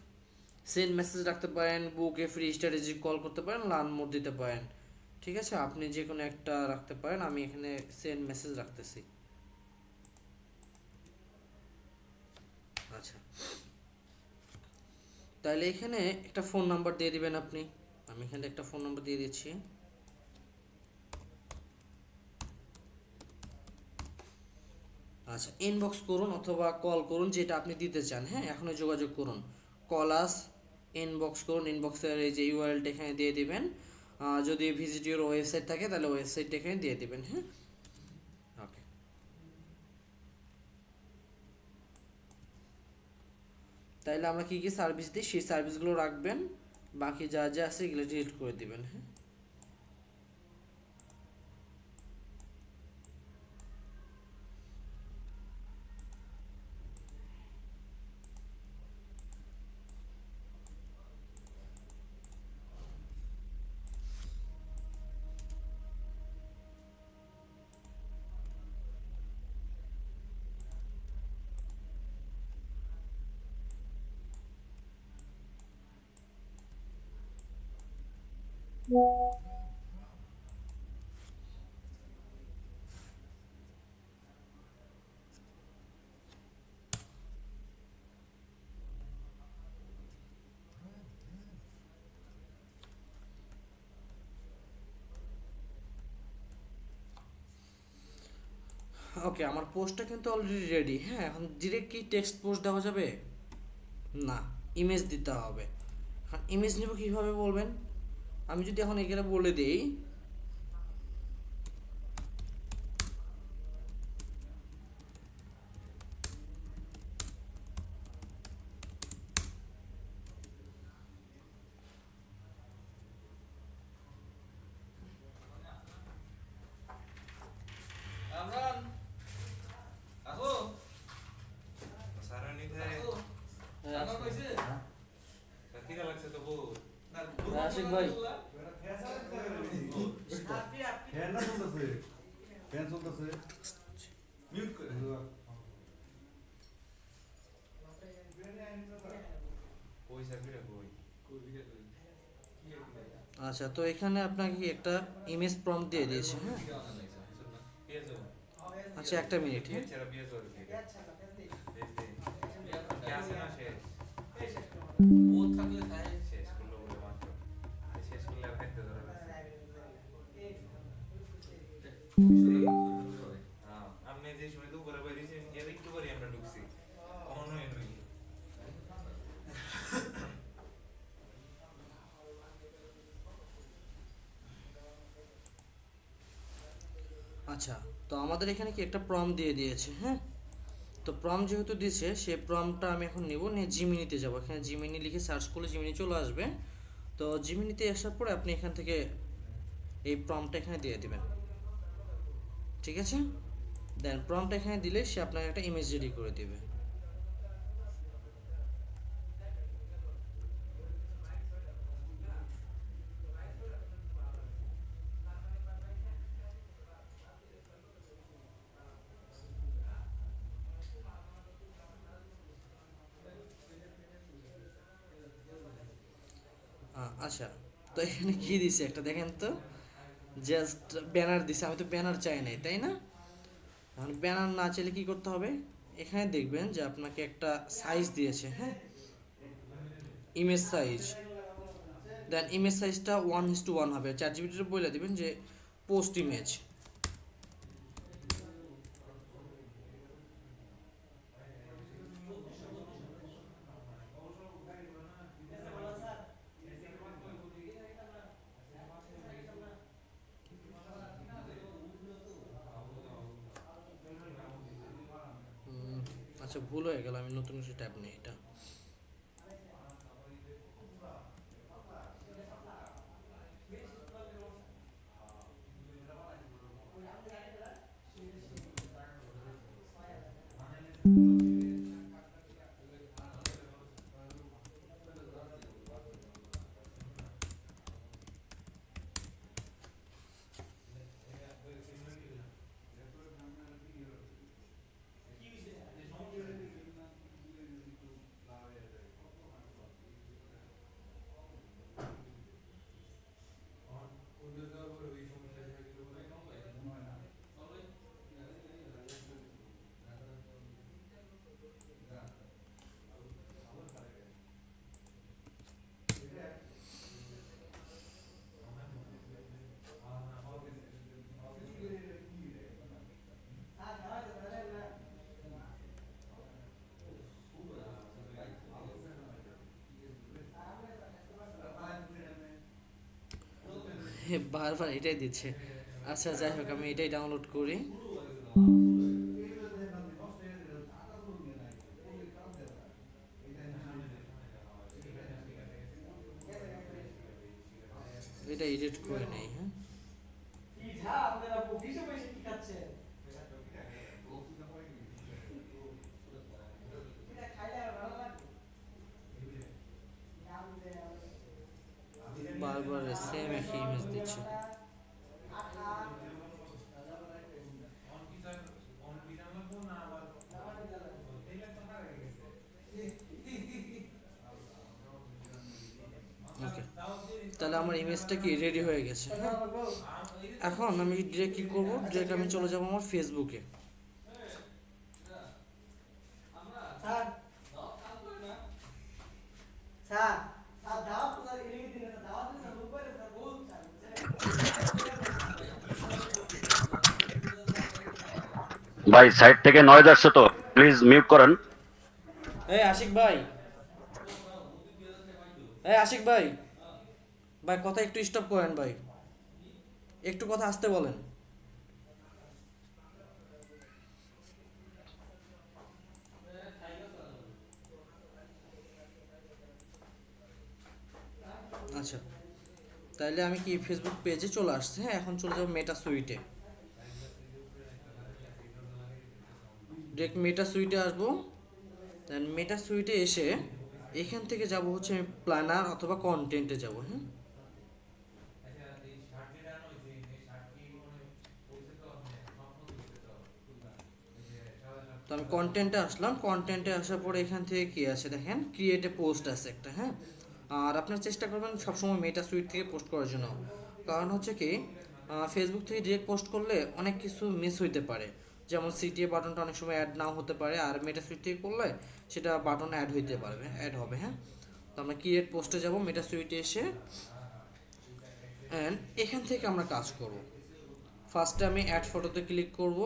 সেন্ড মেসেজ রাখতে পারেন, বুকে ফ্রি স্ট্র্যাটেজি কল করতে পারেন, লার্ন মোড দিতে পারেন। ঠিক আছে, আপনি যে কোনো একটা রাখতে পারেন, আমি এখানে সেন্ড মেসেজ রাখতেছি। আচ্ছা, তাহলে এখানে একটা ফোন নাম্বার দিয়ে দিবেন আপনি, আমি এখানে একটা ফোন নাম্বার দিয়ে দিচ্ছি। আচ্ছা, ইনবক্স করুন অথবা কল করুন, যেটা আপনি দিতে চান, হ্যাঁ এখনই যোগাযোগ করুন। কল আস, ইনবক্স করুন, ইনবক্সের এই যে ইউআরএলটা এখানে দিয়ে দিবেন। যদি ভিজিট ইউর ওয়েবসাইট থাকে তাহলে ওয়েবসাইটটা এখানে দিয়ে দিবেন, হ্যাঁ। ওকে, তাইলে আমরা কি কি সার্ভিস দিই সেই সার্ভিসগুলো রাখবেন, বাকি যা যা আছে এগুলো ডিলিট করে দিবেন, হ্যাঁ। ওকে, আমার পোস্টটা কিন্তু অলরেডি রেডি, হ্যাঁ। এখন ডিরেক্ট কি টেক্সট পোস্ট দেওয়া যাবে? না, ইমেজ দিতে হবে। এখন ইমেজ নেব কীভাবে বলবেন? আমি যদি এখন এখানে বলে দিই আশিক ভাই, আচ্ছা তো এখানে আপনাকে একটা ইমেজ প্রম্পট দিয়ে দিয়েছে, হ্যাঁ। আচ্ছা একটা মিনিট, হ্যাঁ। আপনি যে সময় তো উপরে বাইরেছেন এর একটু পরে আমরা ঢুকছি অন্য এনবি আচ্ছা, তো আমাদের এখানে কি একটা প্রম্পট দিয়ে দিয়েছে, হ্যাঁ। তো প্রম্পট যেহেতু দিয়েছে সেই প্রম্পটটা আমি এখন নেব, নিয়ে জিমিনিতে যাব। এখানে জিমিনি লিখে সার্চ করলে জিমিনি চলে আসবে। তো জিমিনিতে আসার পরে আপনি এখান থেকে এই প্রম্পটটা এখানে দিয়ে দিবেন, ঠিক আছে। দেন প্রম্পটটা এখানে দিলে সে আপনাকে একটা ইমেজ রেডি করে দিবে। আচ্ছা, তো এখানে কি দিছে একটা দেখেন তো, জাস্ট ব্যানার দিছে। আমি তো ব্যানার চাই নাই, তাই না? এখন ব্যানার না চাইলে কি করতে হবে? এখানে দেখবেন যে আপনাকে একটা সাইজ দিয়েছে, হ্যাঁ, ইমেজ সাইজ। দেন ইমেজ সাইজটা 1:1 হবে। চ্যাট জিপিটিতে বলে দিবেন যে পোস্ট ইমেজ। আচ্ছা ভুল হয়ে গেল, আমি নতুন কিছু ট্যাব নেই এটা। বারবার এটাই দিচ্ছে। আচ্ছা যাই হোক, আমি এটাই ডাউনলোড করি। এটা এডিট করে নেই, হ্যাঁ। বারবার সেম একই ইমেজ দিচ্ছে। ওকে, তাহলে আমার ইমেজটা কি রেডি হয়ে গেছে, হ্যাঁ। এখন আমি ডিরেক্ট কি করব, ডিরেক্ট আমি চলে যাব আমার ফেসবুকে। ভাই সাইড থেকে নয়েজ আসছে তো প্লিজ মিউট করেন। এই আশিক ভাই, এই আশিক ভাই, ভাই কথা একটু স্টপ করেন ভাই, একটু কথা আসতে বলেন। আচ্ছা, তাইলে আমি কি ফেসবুক পেজে চলে আসছে, হ্যাঁ। এখন চলে যাবো মেটা সুইটে, ডিরেক্ট মেটা সুইটে আসবো। দেন মেটা সুইটে এসে এখান থেকে যাব হচ্ছে আমি প্ল্যানার অথবা কন্টেন্টে যাব, হ্যাঁ। তো আমি কন্টেন্টে আসলাম, কন্টেন্টে আসার পরে এখান থেকে কি আছে দেখেন, ক্রিয়েট এ পোস্ট আছে একটা, হ্যাঁ। আর আপনার চেষ্টা করবেন সবসময় মেটা সুইট থেকে পোস্ট করার জন্য, কারণ হচ্ছে কি ফেসবুক থেকে ডিরেক্ট পোস্ট করলে অনেক কিছু মিস হইতে পারে। যেমন সিটিএ বাটনটা অনেক সময় অ্যাড নাও হতে পারে, আর মেটা সুইট থেকে করলে সেটা বাটন অ্যাড হইতে পারবে, অ্যাড হবে, হ্যাঁ। তো আমরা ক্রিয়েট পোস্টে যাব, মেটা সুইটে এসে অ্যান্ড এখান থেকে আমরা কাজ করব। ফার্স্টে আমি অ্যাড ফটোতে ক্লিক করব।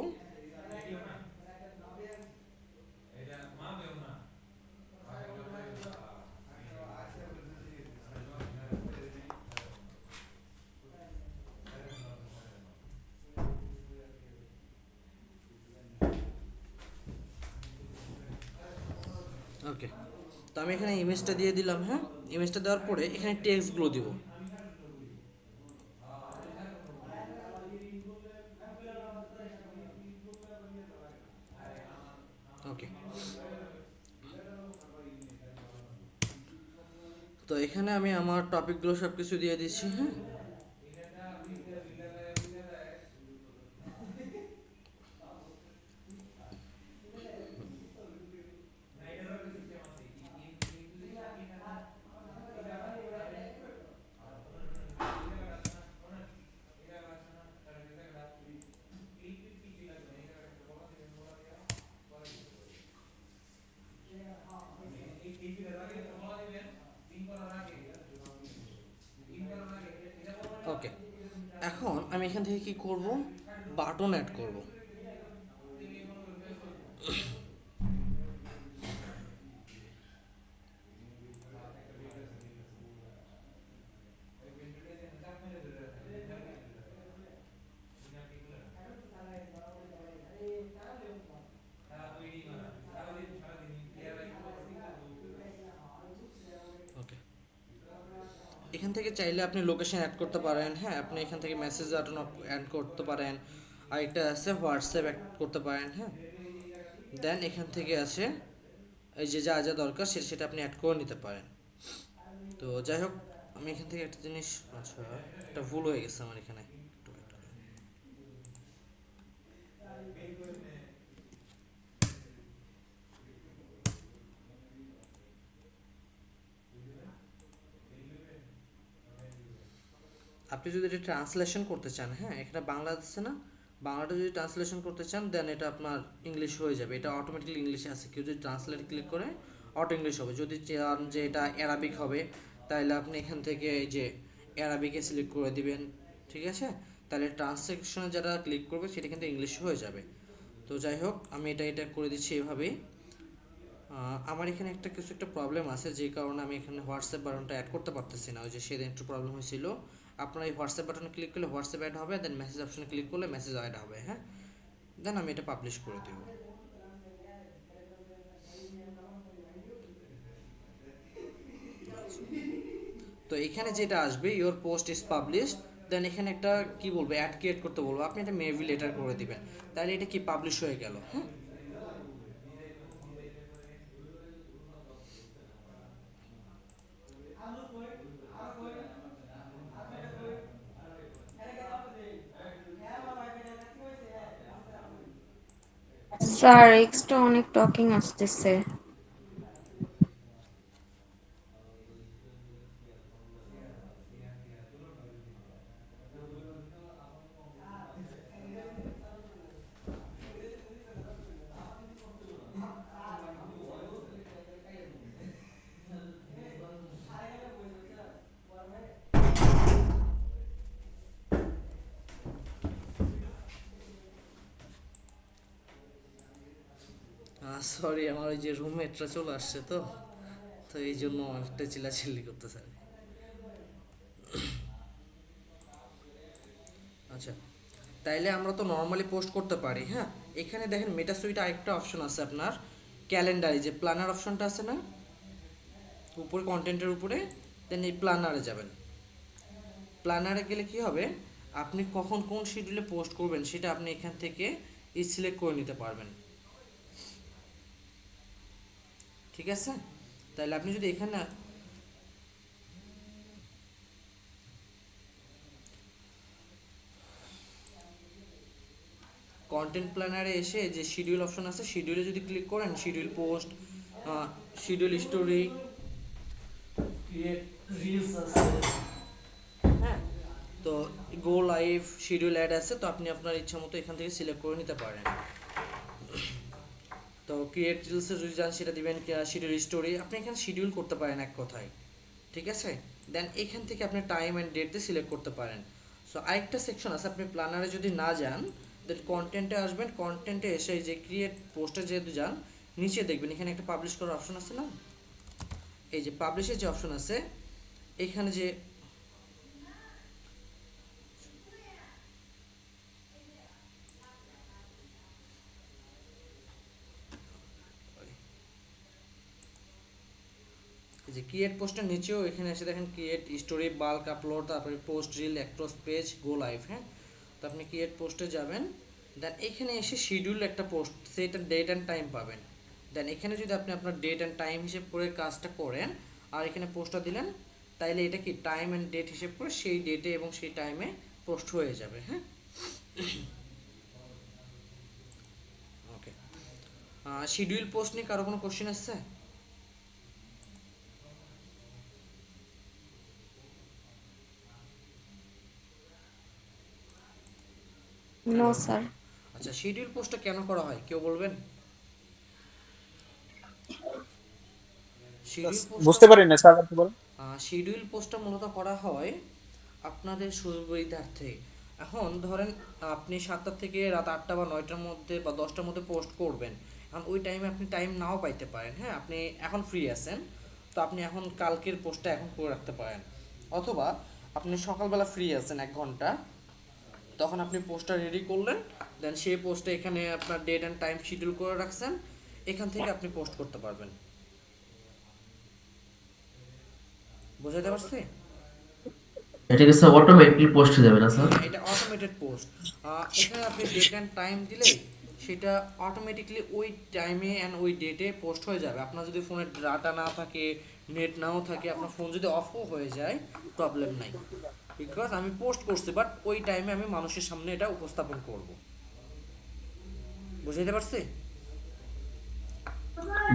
ওকে, তো আমি এখানে ইমেজটা দিয়ে দিলাম, হ্যাঁ। ইমেজটা দেওয়ার পরে এখানে টেক্সটগুলো দিব। ওকে, তো এখানে আমি আমার টপিকগুলো সব কিছু দিয়ে দিচ্ছি, হ্যাঁ। ওকে, এখন আমি এখান থেকে কি করব, বাটন অ্যাড করব। ওকে, এখান থেকে চাইলে আপনি লোকেশন অ্যাড করতে পারেন, হ্যাঁ। আপনি এখান থেকে মেসেজ বাটন অ্যাড করতে পারেন, আর একটা আছে হোয়াটসঅ্যাপ অ্যাড করতে পারেন, হ্যাঁ। দেন এখান থেকে আছে এই যে যা যা দরকার সেটা আপনি অ্যাড করে নিতে পারেন। তো যাই হোক, আমি এখান থেকে একটা জিনিস, আচ্ছা একটা ভুল হয়ে গেছে আমার এখানে। আপনি যদি এটা ট্রান্সলেশন করতে চান, হ্যাঁ, এখানে বাংলা আছে না, বাংলাটা যদি ট্রান্সলেশন করতে চান দেন এটা আপনার ইংলিশ হয়ে যাবে, এটা অটোমেটিকলি ইংলিশে আছে। কেউ যদি ট্রান্সলেট ক্লিক করে অটো ইংলিশ হবে। যদি চান যে এটা অ্যারাবিক হবে, তাহলে আপনি এখান থেকে এই যে অ্যারাবিকে সিলেক্ট করে দিবেন, ঠিক আছে। তাহলে ট্রান্সলেশনে যারা ক্লিক করবে সেটা কিন্তু ইংলিশ হয়ে যাবে। তো যাই হোক, আমি এটা করে দিচ্ছি এভাবেই। আমার এখানে একটা প্রবলেম আছে, যে কারণে আমি এখানে হোয়াটসঅ্যাপ বাটনটা অ্যাড করতে পারতেছি না। ওই যে সেদিন একটু প্রবলেম হয়েছিল, আপনার এই হোয়াটসঅ্যাপ বাটনে ক্লিক করলে হোয়াটসঅ্যাপ অ্যাড হবে, দেন মেসেজ অপশনে ক্লিক করলে মেসেজ অ্যাড হবে। হ্যাঁ, দেন আমি এটা পাবলিশ করে দেব। তো এখানে যেটা আসবে ইওর পোস্ট ইজ পাবলিশড, দেন এখানে একটা কি বলবো অ্যাড ক্রিয়েট করতে বলবো, আপনি এটা মেবি লেটার করে দিবেন, তাহলে এটা কি পাবলিশ হয়ে গেল। হ্যাঁ, স্যার এক্সট্রা অনেক টকিং আসতেছে। সরি, আমার ওই যে রুমমেটরা চলে আসছে, তো তো এই জন্য একটা চিল্লাচিল্লি করতেছে আর কি। আচ্ছা, তাইলে আমরা তো নর্মালি পোস্ট করতে পারি। হ্যাঁ, এখানে দেখেন মেটাসুইটে আরেকটা অপশন আছে আপনার ক্যালেন্ডারে, যে প্ল্যানার অপশনটা আছে না উপরে কন্টেন্টের উপরে, দেন এই প্ল্যানারে যাবেন। প্ল্যানারে গেলে কি হবে, আপনি কখন কোন শিডিউলে পোস্ট করবেন সেটা আপনি এখান থেকে সিলেক্ট করে নিতে পারবেন। ঠিক আছে, তাহলে আপনি যদি এখানে কন্টেন্ট প্ল্যানারে এসে যে শিডিউল অপশন আছে শিডিউলে যদি ক্লিক করেন, schedule post, schedule story, create reels আছে, হ্যাঁ, তো গো লাইভ, শিডিউল অ্যাড আছে, তো আপনি আপনার ইচ্ছা মতো এখান থেকে সিলেক্ট করে নিতে পারেন। তো ক্রিয়েট রিলসে যদি যান সেটা দিবেন, শিডিউল স্টোরি, আপনি এখানে শিডিউল করতে পারেন এক কথায়। ঠিক আছে, দেন এখান থেকে আপনি টাইম অ্যান্ড ডেট দিয়ে সিলেক্ট করতে পারেন। সো আরেকটা সেকশন আছে, আপনি প্ল্যানারে যদি না যান দেন কন্টেন্টে আসবেন, কন্টেন্টে এসে যে ক্রিয়েট পোস্টে যেহেতু যান নিচে দেখবেন এখানে একটা পাবলিশ করার অপশন আছে না, এই যে পাবলিশের যে অপশন আছে এখানে যে যে ক্রিয়েট পোস্টের নিচেও এখানে এসে দেখেন ক্রিয়েট স্টোরি, বাল্ক আপলোড, তারপরে পোস্ট, রিল, অ্যাক্রস পেজ, গো লাইভ। হ্যাঁ, তো আপনি ক্রিয়েট পোস্টে যাবেন, দেন এখানে এসে শিডিউল একটা পোস্ট, সেটা ডেট অ্যান্ড টাইম পাবেন। দেন এখানে যদি আপনি আপনার ডেট অ্যান্ড টাইম হিসেব করে কাজটা করেন আর এখানে পোস্টটা দিলেন, তাইলে এটা কি টাইম অ্যান্ড ডেট হিসেব করে সেই ডেটে এবং সেই টাইমে পোস্ট হয়ে যাবে। হ্যাঁ, ওকে। শিডিউল পোস্ট নিয়ে কারো কোনো কোশ্চেন আসছে? No sir. আচ্ছা, শিডিউল পোস্টটা কেন করা হয় কেউ বলবেন? শিডিউল বুঝতে পারি না স্যার, আপনি বলেন। শিডিউল পোস্টটা মূলত করা হয় আপনাদের সুবিধার্থে। এখন ধরেন আপনি 7টা থেকে রাত 8টা বা 9টার মধ্যে বা 10টার মধ্যে পোস্ট করবেন, এখন ওই টাইমে আপনি টাইম নাও পাইতে পারেন। হ্যাঁ, আপনি এখন ফ্রি আছেন, তো আপনি এখন কালকের পোস্টটা এখন করে রাখতে পারেন, অথবা আপনি সকালবেলা ফ্রি আছেন 1 ঘন্টা, তখন আপনি পোস্টটা রেডি করলেন, দেন সেই পোস্টে এখানে আপনার ডেট অ্যান্ড টাইম শিডিউল করে রাখছেন, এখান থেকে আপনি পোস্ট করতে পারবেন। বুঝাতে পারছি? এটাকে স্যার অটোমেটিকলি পোস্ট হয়ে যাবে না স্যার? এটা অটোমেটেড পোস্ট। এখানে আপনি ডেট অ্যান্ড টাইম দিলে সেটা অটোমেটিকলি ওই টাইমে অ্যান্ড ওই ডেটে পোস্ট হয়ে যাবে। আপনার যদি ফোনে ডাটা না থাকে, নেট নাও থাকে, আপনার ফোন যদি অফও হয়ে যায় প্রবলেম নাই, বিকজ আমি পোস্ট করছি বাট ওই টাইমে আমি মানুষের সামনে এটা উপস্থাপন করব। বুঝাইতে পারছি?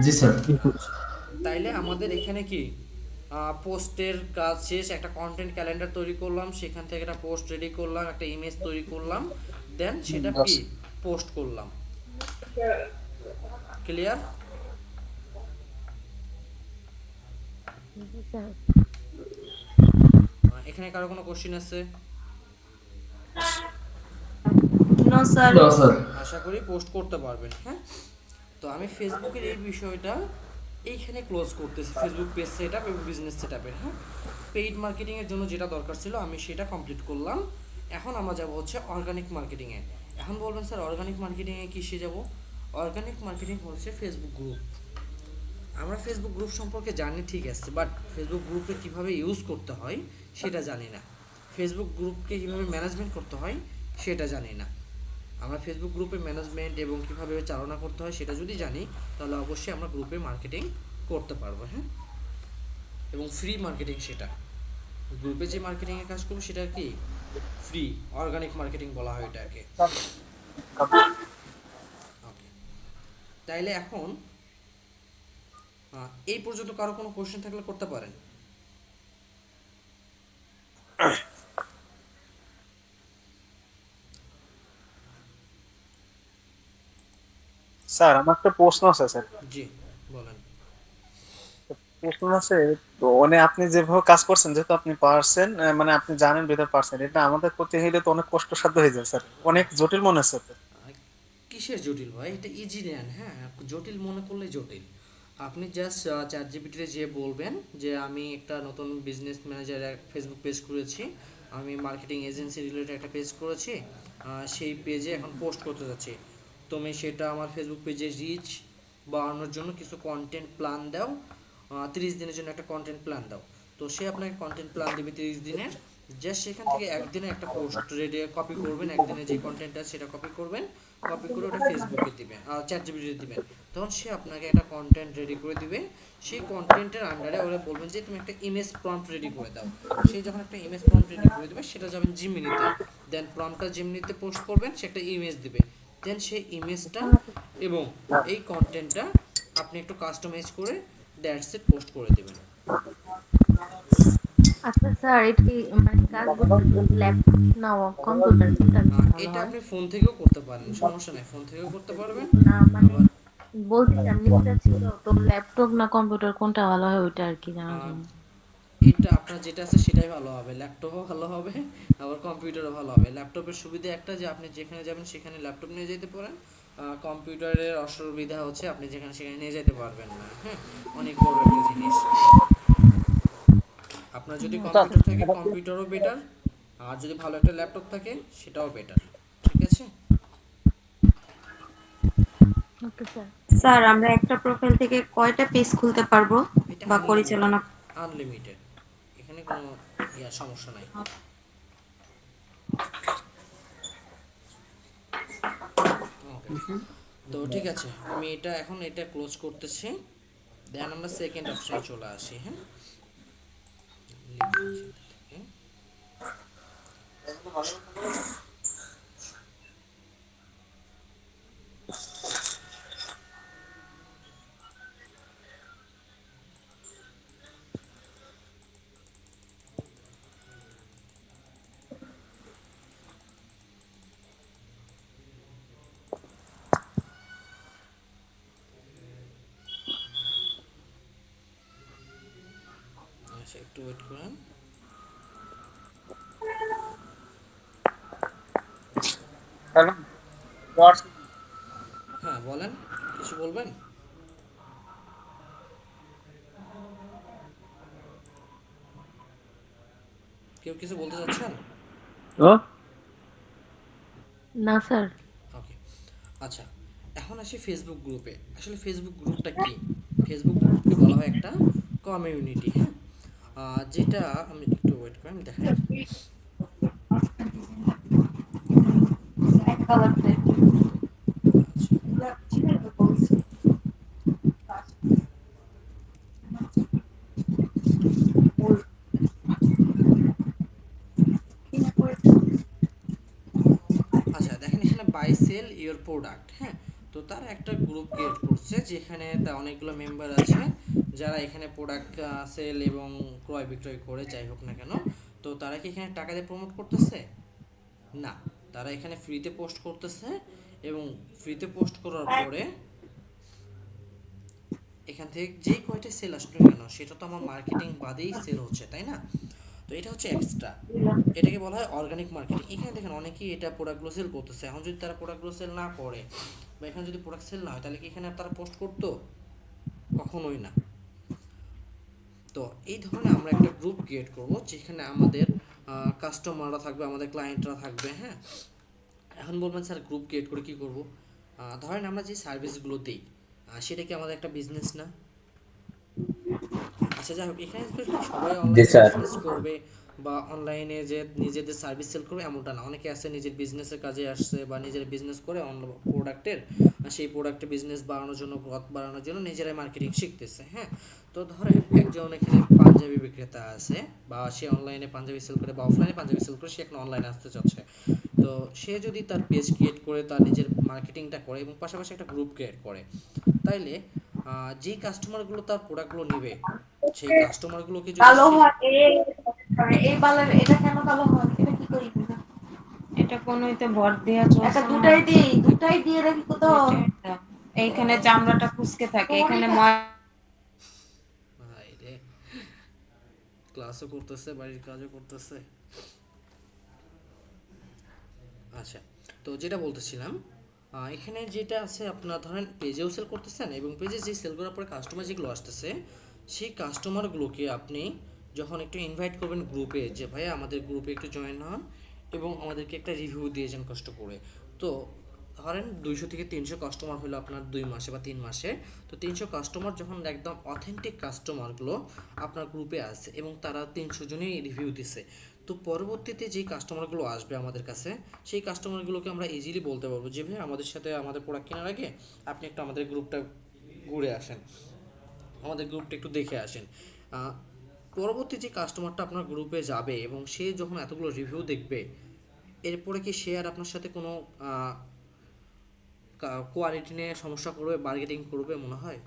জি স্যার। তাইলে আমাদের এখানে কি পোস্টের কাজ শেষ, একটা কন্টেন্ট ক্যালেন্ডার তৈরি করলাম, সেখান থেকে একটা পোস্ট রেডি করলাম, একটা ইমেজ তৈরি করলাম, দেন সেটা কি পোস্ট করলাম। ক্লিয়ার? এখানে কারো কোনো কোশ্চেন আছে? No sir. না স্যার। আশা করি পোস্ট করতে পারবেন। হ্যাঁ, তো আমি ফেসবুকের এই বিষয়টা এইখানে ক্লোজ করতেছি ফেসবুক পেজ সেট আপ এবং বিজনেস সেট আপের। হ্যাঁ, পেইড মার্কেটিংয়ের জন্য যেটা দরকার ছিল আমি সেটা কমপ্লিট করলাম। এখন আমরা যাব হচ্ছে অর্গানিক মার্কেটিংয়ে। এখন বলবেন স্যার অর্গানিক মার্কেটিংয়ে কিসে যাব? অর্গানিক মার্কেটিং হচ্ছে ফেসবুক গ্রুপ। আমরা ফেসবুক গ্রুপ সম্পর্কে জানি ঠিক আছে, বাট ফেসবুক গ্রুপে কীভাবে ইউজ করতে হয় সেটা জানি না। ফেসবুক গ্রুপকে কীভাবে ম্যানেজমেন্ট করতে হয় সেটা জানি না। আমরা ফেসবুক গ্রুপে ম্যানেজমেন্ট এবং কীভাবে চালনা করতে হয় সেটা যদি জানি তাহলে অবশ্যই আমরা গ্রুপে মার্কেটিং করতে পারবো। হ্যাঁ, এবং ফ্রি মার্কেটিং সেটা, গ্রুপে যে মার্কেটিংয়ের কাজ করবো সেটা কি ফ্রি, অর্গানিক মার্কেটিং বলা হয় এটাকে। ওকে, তাইলে এখন এই পর্যন্ত কারো কোনো কোশ্চেন থাকলে করতে পারেন। স্যার আমার একটা প্রশ্ন আছে স্যার। জি বলেন। প্রশ্ন আছে তো মানে আপনি যেভাবে কাজ করছেন, যেহেতু আপনি পারছেন, মানে আপনি জানেন বেটার পারছেন, এটা আমাদের করতে গেলে তো অনেক কষ্টসাধ্য হয়ে যায় স্যার, অনেক জটিল মনে হচ্ছে তো। কিসের জটিল ভাই? এটা ইজি নেন। হ্যাঁ, জটিল মনে করলে জটিল। আপনি জাস্ট চ্যাট জিপিটিতে যেয়ে বলবেন যে আমি একটা নতুন বিজনেস ম্যানেজার ফেসবুক পেজ করেছি, আমি মার্কেটিং এজেন্সি রিলেটেড একটা পেজ করেছি, সেই পেজে এখন পোস্ট করতে যাচ্ছি, তুমি সেটা আমার ফেসবুক পেজে রিচ বাড়ানোর জন্য কিছু কন্টেন্ট প্ল্যান দাও, 30 দিনের জন্য একটা কন্টেন্ট প্ল্যান দাও। তো সে আপনাকে কন্টেন্ট প্ল্যান দেবে 30 দিনের। জাস্ট সেখান থেকে একদিনে একটা পোস্ট রেডি কপি করবেন, একদিনে যে কন্টেন্টটা সেটা কপি করবেন, কপি করে ওটা ফেসবুকে দিবেন, চ্যাট জিপিটিতে দিবেন, তখন সে আপনাকে একটা কন্টেন্ট রেডি করে দিবে। সেই কন্টেন্টের আন্ডারে ওরা বলবেন যে তুমি একটা ইমেজ প্রম্পট রেডি করে দাও। সে যখন একটা ইমেজ প্রম্পট রেডি করে দেবে সেটা যাবেন জিমিনিতে, দেন প্রম্পটটা জিমিনিতে পোস্ট করবেন, সে একটা ইমেজ দিবে, দেন সেই ইমেজটা এবং এই কন্টেন্টটা আপনি একটু কাস্টমাইজ করে দ্যাটস ইট পোস্ট করে দেবেন। আচ্ছা স্যার, এটা কি মানে কাজগুলো ল্যাপটপ না কম্পিউটার কোনটা বেশি ভালো এটা হয়? আপনি ফোন থেকেও করতে পারেন, সমস্যা নাই, ফোন থেকেও করতে পারবেন। না মানে আবার বলছিলাম নিচটা ছিল তো, ল্যাপটপ না কম্পিউটার কোনটা ভালো হয় ওইটা আর কি জানার আহ, জন্য। এটা আপনার যেটা আছে সেটাই ভালো হবে, ল্যাপটপও ভালো হবে আবার কম্পিউটারও ভালো হবে। ল্যাপটপের সুবিধা একটা যে আপনি যেখানে যাবেন সেখানে ল্যাপটপ নিয়ে যেতে পারেন, কম্পিউটারের অসুবিধা হচ্ছে আপনি যেখানে সেখানে নিয়ে যেতে পারবেন না। হ্যাঁ, অনেক বড় একটা জিনিস। আপনার যদি কম্পিউটার থাকে কম্পিউটারও বেটার, আর যদি ভালো একটা ল্যাপটপ থাকে সেটাও বেটার। ঠিক আছে? Okay sir. স্যার আমরা একটা প্রোফাইল থেকে কয়টা পেজ খুলতে পারবো এটা বা আনলিমিটেড, পরিচালনা? আনলিমিটেড, এখানে কোনো সমস্যা নাই। ওকে, তো ঠিক আছে, আমি এখন এটা ক্লোজ করতেছি, দেন আমরা সেকেন্ড অপশনে চলে আসি। হ্যাঁ, আচ্ছা একটু ওয়েট করেন। হ্যালো, হ্যাঁ বলেন, কিছু বলবেন? কেউ কিছু বলতে চাচ্ছেন? না স্যার। ওকে, আচ্ছা এখন আসি ফেসবুক গ্রুপে। আসলে ফেসবুক গ্রুপটা কি? ফেসবুক গ্রুপকে বলা হয় একটা কমিউনিটি। হ্যাঁ, যেটা আমি একটু ওয়েট করেন দেখাই। আচ্ছা দেখেন এখানে বাই সেল ইওর প্রোডাক্ট। হ্যাঁ, তো তারা একটা গ্রুপ ক্রিয়েট করছে যেখানে তা অনেকগুলো মেম্বার আছে যারা এখানে প্রোডাক্ট সেল এবং ক্রয় বিক্রয় করে, যাই হোক না কেন। তো তারা কি এখানে টাকা দিয়ে প্রমোট করতেছে? না, তারা এখানে ফ্রিতে পোস্ট করতেছে এবং ফ্রিতে পোস্ট করার পরে এখান থেকে যেই কয়টা সেল আসলো কেন সেটা তো আমার মার্কেটিং বাদেই সেল হচ্ছে, তাই না? তো এটা হচ্ছে এক্সট্রা, এটাকে বলা হয় অর্গানিক মার্কেটিং। এখানে দেখেন অনেকেই এটা প্রোডাক্টগুলো সেল করতেছে। এখন যদি তারা প্রোডাক্টগুলো সেল না করে বা এখানে যদি প্রোডাক্ট সেল না হয় তাহলে কি এখানে তারা পোস্ট করতো? কখনোই না। তো এই ধরনের আমরা একটা গ্রুপ ক্রিয়েট করব যেখানে আমাদের কাস্টমাররা থাকবে, আমাদের ক্লায়েন্টরা থাকবে। হ্যাঁ, এখন বলবেন স্যার গ্রুপ ক্রিয়েট করে কী করব? ধরেন আমরা যে সার্ভিসগুলো দিই সেটা কি আমাদের একটা বিজনেস না? আচ্ছা যাই হোক, এখানে তো সবাই জি অনলাইনে স্যার। বিজনেস করবে বা অনলাইনে যে নিজেদের সার্ভিস সেল করবে এমনটা না। অনেকে আছে নিজের বিজনেসের কাজে আসছে বা নিজের বিজনেস করে প্রোডাক্টের, সেই প্রোডাক্টের বিজনেস বাড়ানোর জন্য, গ্রোথ বাড়ানোর জন্য নিজেরাই মার্কেটিং শিখতেছে। হ্যাঁ, তো ধরেন একজন এখানে পাঞ্জাবি বিক্রেতা আছে বা সে অনলাইনে পাঞ্জাবি সেল করে বা অফলাইনে পাঞ্জাবি সেল করে, সে এখন অনলাইনে আসতে চাচ্ছে। তো সে যদি তার পেজ ক্রিয়েট করে তার নিজের মার্কেটিংটা করে এবং পাশাপাশি একটা গ্রুপ ক্রিয়েট করে, তাইলে যেই কাস্টমারগুলো তার প্রোডাক্টগুলো নেবে সেই কাস্টমারগুলোকে যদি কালো সে- হয় এই বালের এটা কেন কালো হয় এটা কি করি এটা কোনোইতে ভর দেয়া এটা চলছে না। দুটাই দিয়ে রাখি তো এইখানে চামড়াটা কুচকে থাকে, এখানে ভাই রে, ক্লাসও করতেছে বাড়ির কাজও করতেছে। আচ্ছা, তো যেটা বলতেছিলাম, এখানে যেটা আছে আপনার ধরেন পেজেও সেল করতেছেন এবং পেজে যে সেল করার পরে কাস্টমার যেগুলো আসতেছে সেই কাস্টমারগুলোকে আপনি যখন একটু ইনভাইট করবেন গ্রুপে, যে ভাই আমাদের গ্রুপে একটু জয়েন হন এবং আমাদেরকে একটা রিভিউ দিয়ে যান কষ্ট করে। তো ধরেন 200 থেকে 300 কাস্টমার হলো আপনার 2 মাসে বা 3 মাসে। তো 300 কাস্টমার যখন একদম অথেন্টিক কাস্টমারগুলো আপনার গ্রুপে আছে এবং তারা 300 জনই রিভিউ দিছে, তো পরবর্তীতে যেই কাস্টমারগুলো আসবে আমাদের কাছে সেই কাস্টমারগুলোকে আমরা ইজিলি বলতে পারবো যে ভাই আমাদের সাথে আমাদের প্রোডাক্ট কেনার আগে আপনি একটু আমাদের গ্রুপটা ঘুরে আসেন, আমাদের গ্রুপটা একটু দেখে আসেন। পরবর্তী যে কাস্টমারটা আপনার গ্রুপে যাবে এবং সে যখন এতগুলো রিভিউ দেখবে, এরপরে কি সে আর আপনার সাথে কোনো কোয়ালিটি নিয়ে সমস্যা করবে, বার্গেটিং করবে মনে হয়?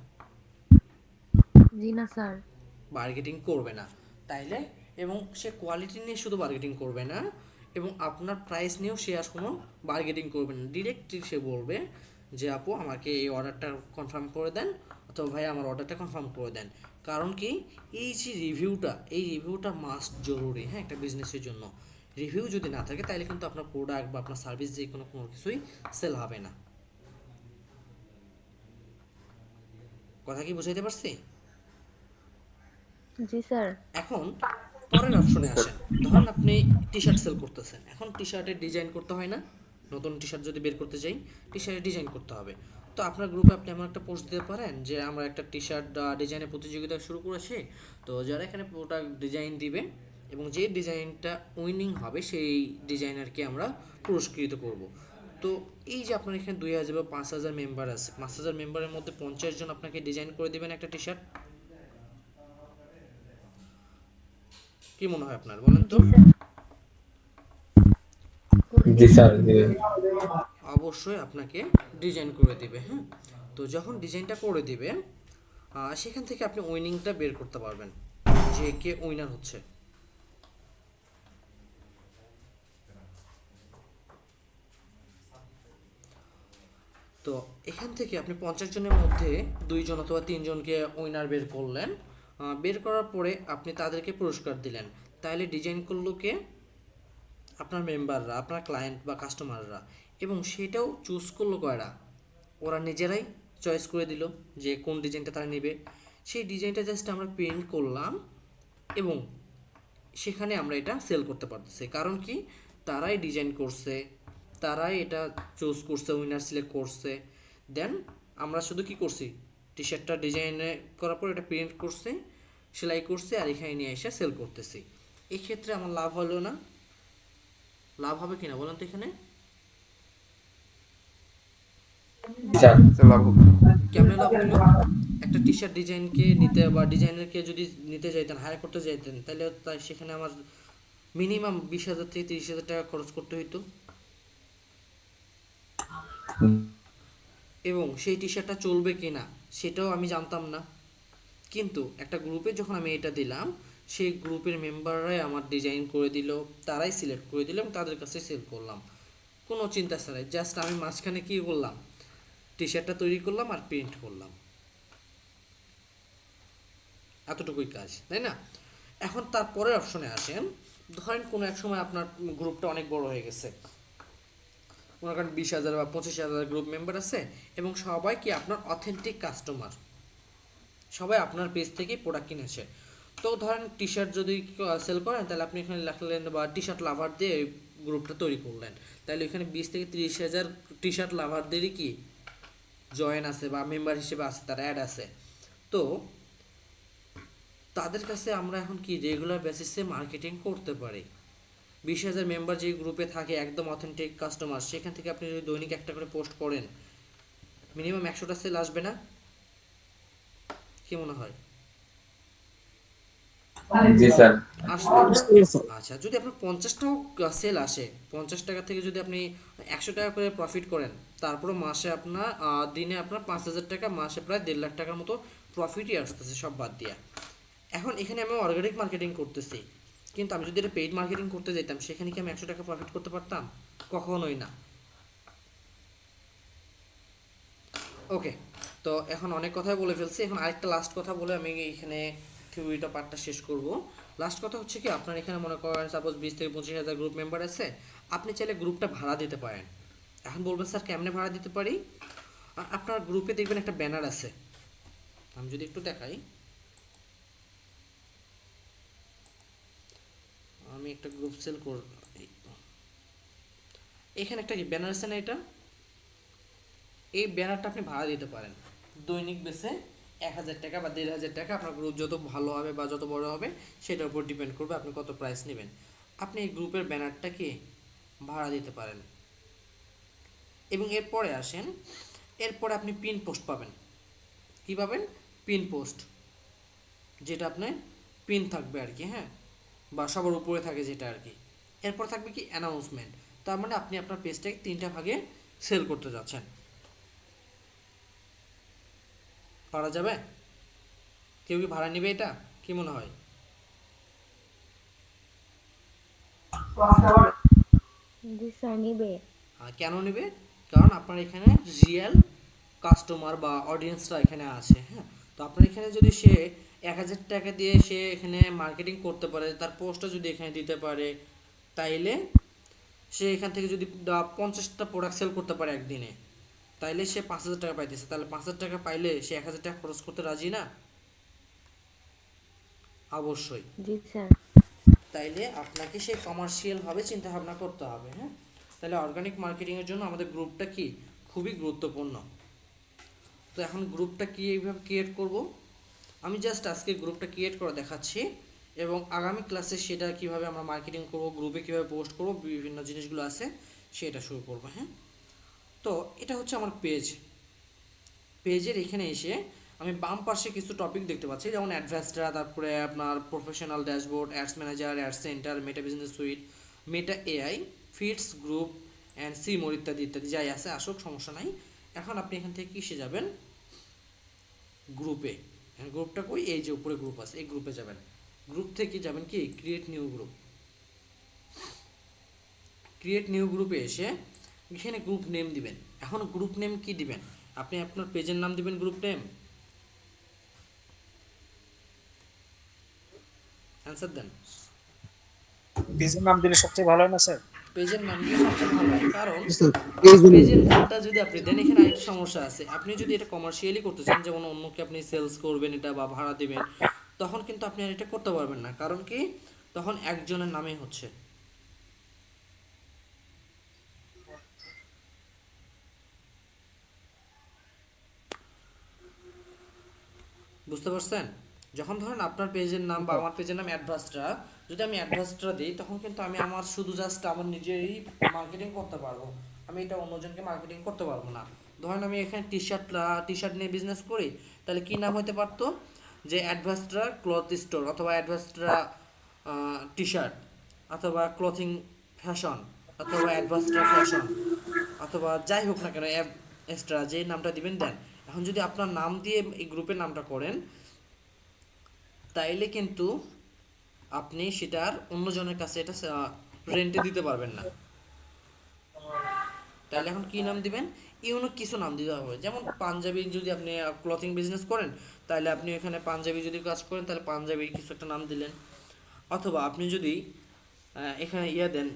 জি না স্যার। বার্গেটিং করবে না, তাইলে এবং সে কোয়ালিটি নিয়ে শুধু বার্গেটিং করবে না এবং আপনার প্রাইস নিয়েও সে আর কোনো বার্গেটিং করবে না। ডিরেক্টলি সে বলবে যে আপু আমাকে এই অর্ডারটা কনফার্ম করে দেন, অথবা ভাই আমার অর্ডারটা কনফার্ম করে দেন। কারণ কি, এই যে রিভিউটা মাস্ট জরুরি। হ্যাঁ, একটা বিজনেসের জন্য রিভিউ যদি না থাকে তাহলে কিন্তু আপনার প্রোডাক্ট বা আপনার সার্ভিস যে কোনো কিছুই সেল হবে না। কথা কি বুঝাইতে পারছি? জি স্যার। এখন পরের অপশনে আসেন। ধরুন আপনি টি শার্ট সেল করতেছেন, এখন টি শার্টের ডিজাইন করতে হয় না? নতুন টি শার্ট যদি বের করতে যাই, টি শার্টের ডিজাইন করতে হবে। তো আপনার গ্রুপে আপনি এমন একটা পোস্ট দিতে পারেন যে আমরা একটা টি শার্ট ডিজাইনের প্রতিযোগিতা শুরু করেছি, তো যারা এখানে প্রোডাক্ট ডিজাইন দিবে এবং যে ডিজাইনটা উইনিং হবে সেই ডিজাইনারকে আমরা পুরস্কৃত করব। তো এই যে আপনার এখানে 2000 বা 5000 মেম্বার আছে, 5000 মেম্বারের মধ্যে 50 জন আপনাকে ডিজাইন করে দিবেন একটা টি শার্ট। কি মনে হয় আপনার, বলেন তো? জি স্যার, জি। অবশ্যই আপনাকে ডিজাইন করে দিবে। হ্যাঁ, তো যখন ডিজাইনটা করে দিবে সেখান থেকে আপনি উইনিংটা বের করতে পারবেন যে কে উইনার হচ্ছে। তো এখান থেকে আপনি 50 জনের মধ্যে 2 জন অথবা 3 জনকে উইনার বের করলেন। বের করার পরে আপনি তাদেরকে পুরস্কার দিলেন। তাহলে ডিজাইন করলো কে? আপনার মেম্বাররা, আপনার ক্লায়েন্ট বা কাস্টমাররা। এবং সেটাও চুজ করলো কয়রা? ওরা নিজেরাই চয়েস করে দিল যে কোন ডিজাইনটা তারা নেবে। সেই ডিজাইনটা জাস্ট আমরা প্রিন্ট করলাম এবং সেখানে আমরা এটা সেল করতে পারতেছি। কারণ কি, তারাই ডিজাইন করছে, তারাই এটা চুজ করছে, উইনার সিলেক্ট করছে। দেন আমরা শুধু কি করছি, টি শার্টটা ডিজাইনে করার পর এটা প্রিন্ট করছে, সেলাই করছে আর এখানে নিয়ে এসে সেল করতেছি। এই ক্ষেত্রে আমার লাভ হলো না? লাভ হবে কিনা বলেন তো এখানে? স্যার। কেমনে লাভ হলো? একটা টি শার্ট ডিজাইনকে নিতে বা ডিজাইনারকে যদি নিতে যাইতেন, হায়ার করতে যাইতেন, তাহলে তাই সেখানে আমার মিনিমাম 20,000 থেকে 30,000 টাকা খরচ করতে হইতো এবং সেই টি শার্টটা চলবে কিনা সেটাও আমি জানতাম না। কিন্তু একটা গ্রুপে যখন আমি এটা দিলাম, সেই গ্রুপের মেম্বাররাই আমার ডিজাইন করে দিল, তারাই সিলেক্ট করে দিল এবং তাদের কাছে সেল করলাম কোনো চিন্তা ছাড়াই। জাস্ট আমি মাঝখানে কী করলাম, টি শার্টটা তৈরি করলাম আর প্রিন্ট করলাম, এতটুকুই কাজ, তাই না? এখন তারপরের অপশনে আসেন। ধরেন কোনো এক সময় আপনার গ্রুপটা অনেক বড় হয়ে গেছে, মনে করেন 20,000 বা 25,000 গ্রুপ মেম্বার আছে এবং সবাই কি আপনার অথেন্টিক কাস্টমার। সবাই আপনার পেজ থেকে প্রোডাক্ট কিনেছে। তো ধরেন টি শার্ট যদি সেল করেন তাহলে আপনি এখানে লিখলেন বা টি শার্ট লাভার দিয়ে গ্রুপটা তৈরি করলেন, তাহলে এখানে 20 থেকে 30 হাজার টি শার্ট লাভারদেরই কি জয়েন আছে বা মেম্বার হিসেবে আছে, তার অ্যাড আছে। তো তাদের কাছে আমরা এখন কি রেগুলার বেসিসে মার্কেটিং করতে পারি। 20,000 মেম্বার যে গ্রুপে থাকে একদম অথেন্টিক কাস্টমার, সেখান থেকে আপনি যদি দৈনিক একটা করে পোস্ট করেন মিনিমাম 100টা সেল আসবে না? কি মনে হয়? জি স্যার। আসবে। আচ্ছা, যদি আপনার 50টাও সেল আসে, 50 টাকা থেকে যদি আপনি 100 টাকা করে প্রফিট করেন, তারপরে মাসে আপনার দিনে আপনার 5,000 টাকা, মাসে প্রায় 1.5 লাখ টাকার মতো প্রফিটই আসতেছে সব বাদ দিয়া। এখন এখানে আমি অর্গানিক মার্কেটিং করতেছি, কিন্তু আমি যদি এটা পেইড মার্কেটিং করতে যেতাম সেখানে কি আমি 100 টাকা প্রফিট করতে পারতাম? কখনোই না। ওকে, তো এখন অনেক কথাই বলে ফেলছি, এখন আরেকটা লাস্ট কথা বলে আমি এখানে থিওরিটা পার্টটা শেষ করব। লাস্ট কথা হচ্ছে কি, আপনার এখানে মনে করেন সাপোজ 20 থেকে 25 হাজার গ্রুপ মেম্বার আছে, আপনি চাইলে গ্রুপটা ভাড়া দিতে পারেন। এখন বলবেন স্যার কেমনে ভাড়া দিতে পারি? আপনার গ্রুপে দেখবেন একটা ব্যানার আছে, আমি যদি একটু দেখাই, আমি একটা গ্রুপ সেল কর, এখানে একটা ব্যানার আছে না, এটা এই ব্যানারটা আপনি ভাড়া দিতে পারেন দৈনিক বেসে 1,000 টাকা বা 1,500 টাকা। আপনার গ্রুপ যত ভালো হবে বা যত বড় হবে সেটার উপর ডিপেন্ড করবে আপনি কত প্রাইস নেবেন। আপনি এই গ্রুপের ব্যানারটাকে ভাড়া দিতে পারেন। এবং এরপরে আসেন, এরপরে আপনি পিন পোস্ট পাবেন। কী পাবেন? পিন পোস্ট, যেটা আপনার পিন থাকবে আর কি, হ্যাঁ, বা সবার উপরে থাকে যেটা আর কি। এরপর থাকবে কি অ্যানাউন্সমেন্ট, তার মানে আপনি আপনার পেজটাকে 3টা ভাগে সেল করতে যাচ্ছেন। পারা যাবে? কেউ কি ভাড়া নেবে এটা? কি মনে হয়? জি স্যার নিবে। কেন নেবে? কারণ আপনার এখানে রিয়েল কাস্টমার বা অডিয়েন্সরা এখানে আছে, হ্যাঁ। তো আপনার এখানে যদি সে 1,000 টাকা দিয়ে সে এখানে মার্কেটিং করতে পারে, তার পোস্টটা যদি এখানে দিতে পারে, তাইলে সে এখান থেকে যদি 50টা প্রোডাক্ট সেল করতে পারে একদিনে, তাইলে সে 5,000 টাকা পাইতেছে। তাহলে 5,000 টাকা পাইলে সে 1,000 টাকা খরচ করতে রাজি না? অবশ্যই। জি স্যার। তাইলে আপনাকে সেই কমার্শিয়ালভাবে চিন্তা ভাবনা করতে হবে, হ্যাঁ। তাহলে অর্গানিক মার্কেটিংয়ের জন্য আমাদের গ্রুপটা কি খুবই গুরুত্বপূর্ণ। তো এখন গ্রুপটা কি এইভাবে ক্রিয়েট করব, আমি জাস্ট আজকে গ্রুপটা ক্রিয়েট করে দেখাচ্ছি, এবং আগামী ক্লাসে সেটা কিভাবে আমরা মার্কেটিং করব, গ্রুপে কিভাবে পোস্ট করব, বিভিন্ন জিনিসগুলো আছে সেটা শুরু করব, হ্যাঁ। তো এটা হচ্ছে আমার পেজ। পেজের এখানে এসে আমি বাম পাশে কিছু টপিক দেখতে পাচ্ছি, যেমন অ্যাডভান্সডরা, তারপরে আপনার professional dashboard, ads manager, ad center, Meta business suite, Meta AI, ফিটস গ্রুপ অ্যান্ড সিমোর ইত্যাদি ইত্যাদি যাই আছে আসুক, সমস্যা নাই। এখন আপনি এখান থেকে কিসে যাবেন? গ্রুপে। গ্রুপটা কই? এই যে উপরে গ্রুপ আছে, এই গ্রুপে যাবেন। গ্রুপ থেকে যাবেন কি create new group. Create new গ্রুপে এসে এখানে গ্রুপ নেম দিবেন। এখন গ্রুপ নেম কি দিবেন? আপনি আপনার পেজের নাম দিবেন গ্রুপ নেম, অ্যান্সার দেন। পেজের নাম দিলে সবচেয়ে ভালো হয় না স্যার? পেজের নাম দিয়ে সবচেয়ে ভালো হয়, কারণ এই জন্য পেজের নামটা যদি আপনি দেন, এখানে আরেকটা সমস্যা আছে। আপনি যদি এটা কমার্শিয়ালি করতে চান, যেমন অন্যকে আপনি সেলস করবেন এটা বা ভাড়া দিবেন, তখন কিন্তু আপনি আর এটা করতে পারবেন না। কারণ কি, তখন একজনের নামে হচ্ছে। বুঝতে পারছেন? যখন ধরেন আপনার পেজের নাম বা আমার পেজের নাম অ্যাডভান্সডরা, যদি আমি অ্যাডভান্সডরা দিই, তখন কিন্তু আমি আমার শুধু জাস্ট আমার নিজেরই মার্কেটিং করতে পারবো, আমি এটা অন্যজনকে মার্কেটিং করতে পারবো না। ধরেন আমি এখানে টি শার্ট নিয়ে বিজনেস করি, তাহলে কি নাম হতে পারতো? যে অ্যাডভান্সডরা ক্লথ স্টোর, অথবা অ্যাডভান্সডরা টি শার্ট, অথবা ক্লথিং ফ্যাশন, অথবা অ্যাডভান্সডরা ফ্যাশন, অথবা যাই হোক না কেন, এক্সট্রা যে নামটা দিবেন দেন। এখন যদি আপনার নাম দিয়ে এই গ্রুপের নামটা করেন, তাইলে কিন্তু আপনি সেটার অন্যজনের কাছে এটা রেন্টে দিতে পারবেন না। তাহলে এখন কি নাম দিবেন? ইউনিক কিছু নাম দিতে হবে। যেমন পাঞ্জাবি, যদি আপনি ক্লথিং বিজনেস করেন, তাহলে আপনি এখানে পাঞ্জাবি যদি কাজ করেন, তাহলে পাঞ্জাবির কিছু একটা নাম দিলেন। অথবা আপনি যদি এখানে দেন,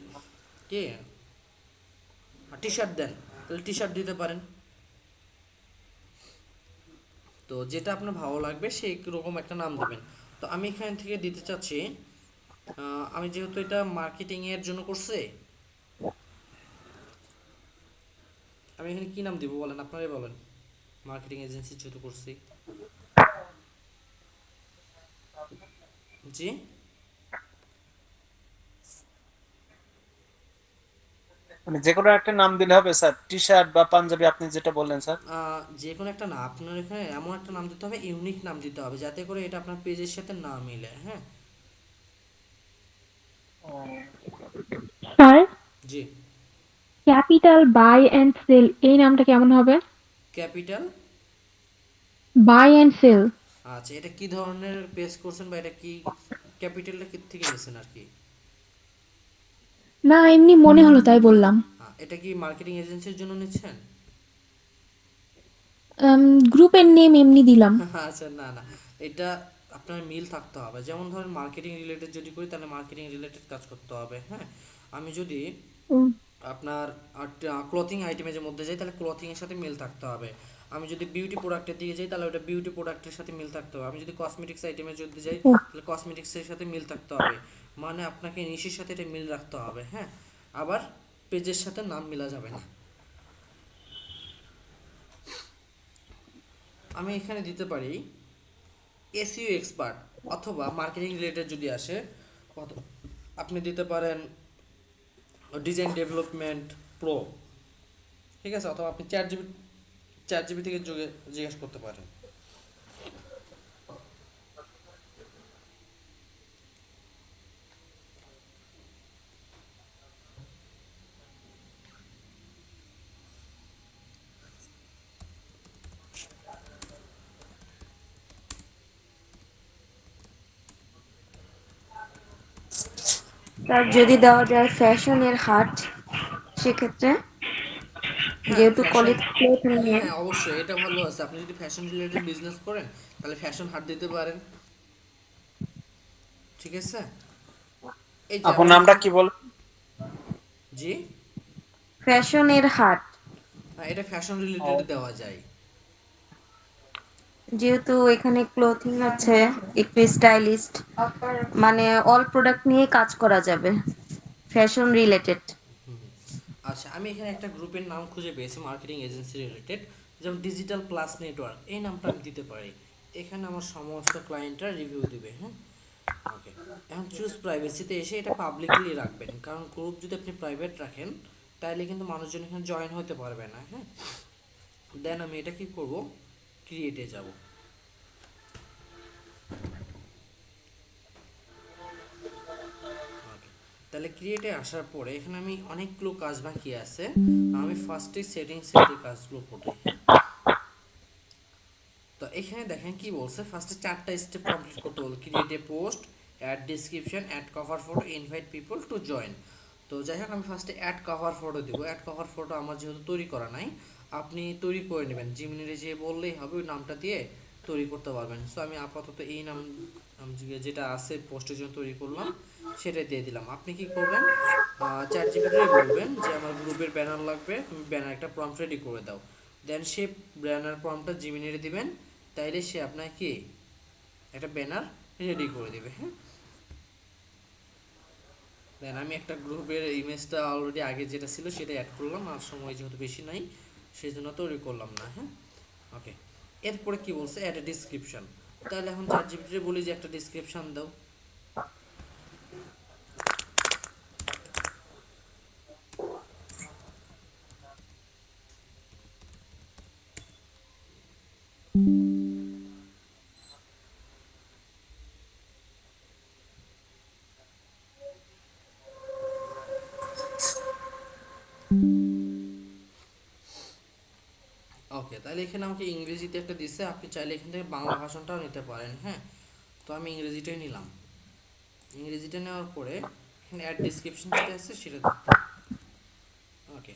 কি টি শার্ট দেন, তাহলে টি শার্ট দিতে পারেন। তো তো যেটা আপনার ভালো লাগবে সেই রকম একটা নাম দেবেন। তো আমি এখান থেকে দিতে চাচ্ছি, আমি যেহেতু এটা মার্কেটিং এর জন্য করছি, আমি এখানে কি নাম দিব বলেন, আপনারাই বলেন। মার্কেটিং এজেন্সি যেহেতু করছি, জি মানে যে কোনো একটা নাম দিলে হবে স্যার, টি শার্ট বা পাঞ্জাবি আপনি যেটা বললেন স্যার। যে কোনো একটা না, আপনার এখানে এমন একটা নাম দিতে হবে, ইউনিক নাম দিতে হবে, যাতে করে এটা আপনার পেজের সাথে না মিলে। হ্যাঁ, স্যার, জি। ক্যাপিটাল বাই অ্যান্ড সেল এই নামটা কেমন হবে? Capital buy and sell. আচ্ছা, এটা কি ধরনের পেজ করছেন, বা এটা কি ক্যাপিটালটা কি থেকে নিয়েছেন আর কি? না, এমনি মনে হলো তাই বললাম। এটা কি মার্কেটিং এজেন্সির জন্য নিচ্ছেন? গ্রুপের নেম এমনি দিলাম। আচ্ছা, না না, এটা আপনার মিল থাকতে হবে। যেমন ধরেন মার্কেটিং রিলেটেড যদি করি, তাহলে মার্কেটিং রিলেটেড কাজ করতে হবে। হ্যাঁ, আমি যদি উম, আপনার ক্লথিং আইটেমের মধ্যে যাই, তাহলে ক্লথিং এর সাথে মিল থাকতে হবে। আমি যদি বিউটি প্রোডাক্টের দিকে যাই, তাহলে ওটা বিউটি প্রোডাক্টের সাথে মিল থাকতে হবে। আমি যদি কসমেটিক্স আইটেমে যদি যাই, ও, তাহলে কসমেটিক্সের সাথে মিল থাকতে হবে। মানে আপনাকে নিশের সাথে এটা মিল রাখতে হবে। হ্যাঁ, আবার পেজের সাথে নাম মিলা যাবে না। আমি এখানে দিতে পারি এসইও এক্সপার্ট, অথবা মার্কেটিং রিলেটেড যদি আসে, আপনি দিতে পারেন ডিজাইন ডেভেলপমেন্ট প্রো। ঠিক আছে, অথবা আপনি চ্যাট জিবি থেকে জিজ্ঞেস করতে পারেন। তার যদি দেওয়া যায় ফ্যাশনের হাট, সেক্ষেত্রে হ্যাঁ, যেহেতু ফ্যাশন, কলেজ নিয়ে হ্যাঁ অবশ্যই এটা ভালো আছে। আপনি যদি ফ্যাশন রিলেটেড বিজনেস করেন, তাহলে ফ্যাশন হাট দিতে পারেন। ঠিক আছে, এই যে আপনার আমি নামটা কি বল? জি, ফ্যাশনের হাট, হ্যাঁ এটা ফ্যাশন রিলেটেড দেওয়া যায়। যেহেতু এখানে ক্লোথিং আছে, একটু স্টাইলিস্ট, মানে অল প্রোডাক্ট নিয়ে কাজ করা যাবে, ফ্যাশন রিলেটেড। আচ্ছা, আমি এখানে একটা গ্রুপের নাম খুঁজে পেয়েছি মার্কেটিং এজেন্সি রিলেটেড, যেমন ডিজিটাল প্লাস নেটওয়ার্ক, এই নামটা আমি দিতে পারি। এখানে আমার সমস্ত ক্লায়েন্টরা রিভিউ দিবে। হ্যাঁ, ওকে। এখন চুজ প্রাইভেসিতে এসে এটা পাবলিকলি রাখবেন, কারণ গ্রুপ যদি আপনি প্রাইভেট রাখেন, তাহলে কিন্তু মানুষজন এখানে জয়েন হতে পারবে না। হ্যাঁ, দেন আমি এটা কি করব, ক্রিয়েটে যাব। ওকে, তাহলে ক্রিয়েটে আসার পরে এখানে আমি অনেকগুলো কাজ বাকি আছে। আমি ফার্স্টে সেটিংসের কাজগুলো করি। তো এখানে দেখেন কি বলছে, ফার্স্টে 4টা স্টেপ কমপ্লিট করতে বলছে। Create a post, add description, add cover photo, invite people to join. তো যাই হোক, আমি ফার্স্টে অ্যাড কভার ফটো দিব। অ্যাড কভার ফটো আমার যেহেতু তৈরি করা নাই, আপনি তৈরি করে নেবেন। জিমিনিরে যে বললেই হবে, ওই নামটা দিয়ে তৈরি করতে পারবেন। সো আমি আপাতত এই নাম যেটা আছে পোস্টের জন্য তৈরি করলাম, সেটা দিয়ে দিলাম। আপনি কি করবেন, চ্যাট জিপিটিতে বলবেন যে আমার গ্রুপের ব্যানার লাগবে, তুমি ব্যানার একটা প্রম্পট রেডি করে দাও। দেন সে ব্যানার প্রম্পটটা জিমিনিরে দিবেন, তাইলে সে আপনাকে কি একটা ব্যানার রেডি করে দেবে। হ্যাঁ, দেন আমি একটা গ্রুপের ইমেজটা অলরেডি আগে যেটা ছিল সেটা অ্যাড করলাম, আর সময় যেহেতু বেশি নাই সেই জন্য তৈরি করলাম না। হ্যাঁ, ওকে। এরপরে কি বলছে, অ্যাড এ ডিসক্রিপশন। তাহলে এখন চ্যাট জিপিটিতে বলি যে একটা ডিসক্রিপশন দাও। ওকে, তাহলে এখানে আমাকে ইংরেজিতে একটা দিচ্ছে, আপনি চাইলে এখান থেকে বাংলা ভাষণটাও নিতে পারেন। হ্যাঁ, তো আমি ইংরেজিটাই নিলাম। ইংরেজিটা নেওয়ার পরে এখানে অ্যাড ডিসক্রিপশন যেটা আছে সেটা দিতে। ওকে,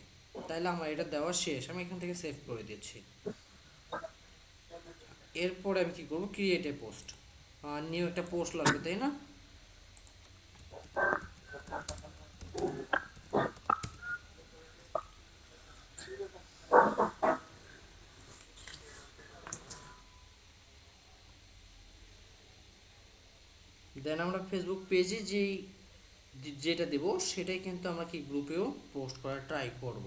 তাহলে আমার এটা দেওয়া শেষ, আমি এখান থেকে সেভ করে দিচ্ছি। এরপরে আমি কি করব, ক্রিয়েট এ পোস্ট, নিউ একটা পোস্ট লাগবে, তাই না? দেন আমরা ফেসবুক পেজে যেটা দেব সেটাই কিন্তু আমরা কি গ্রুপেও পোস্ট করার ট্রাই করব।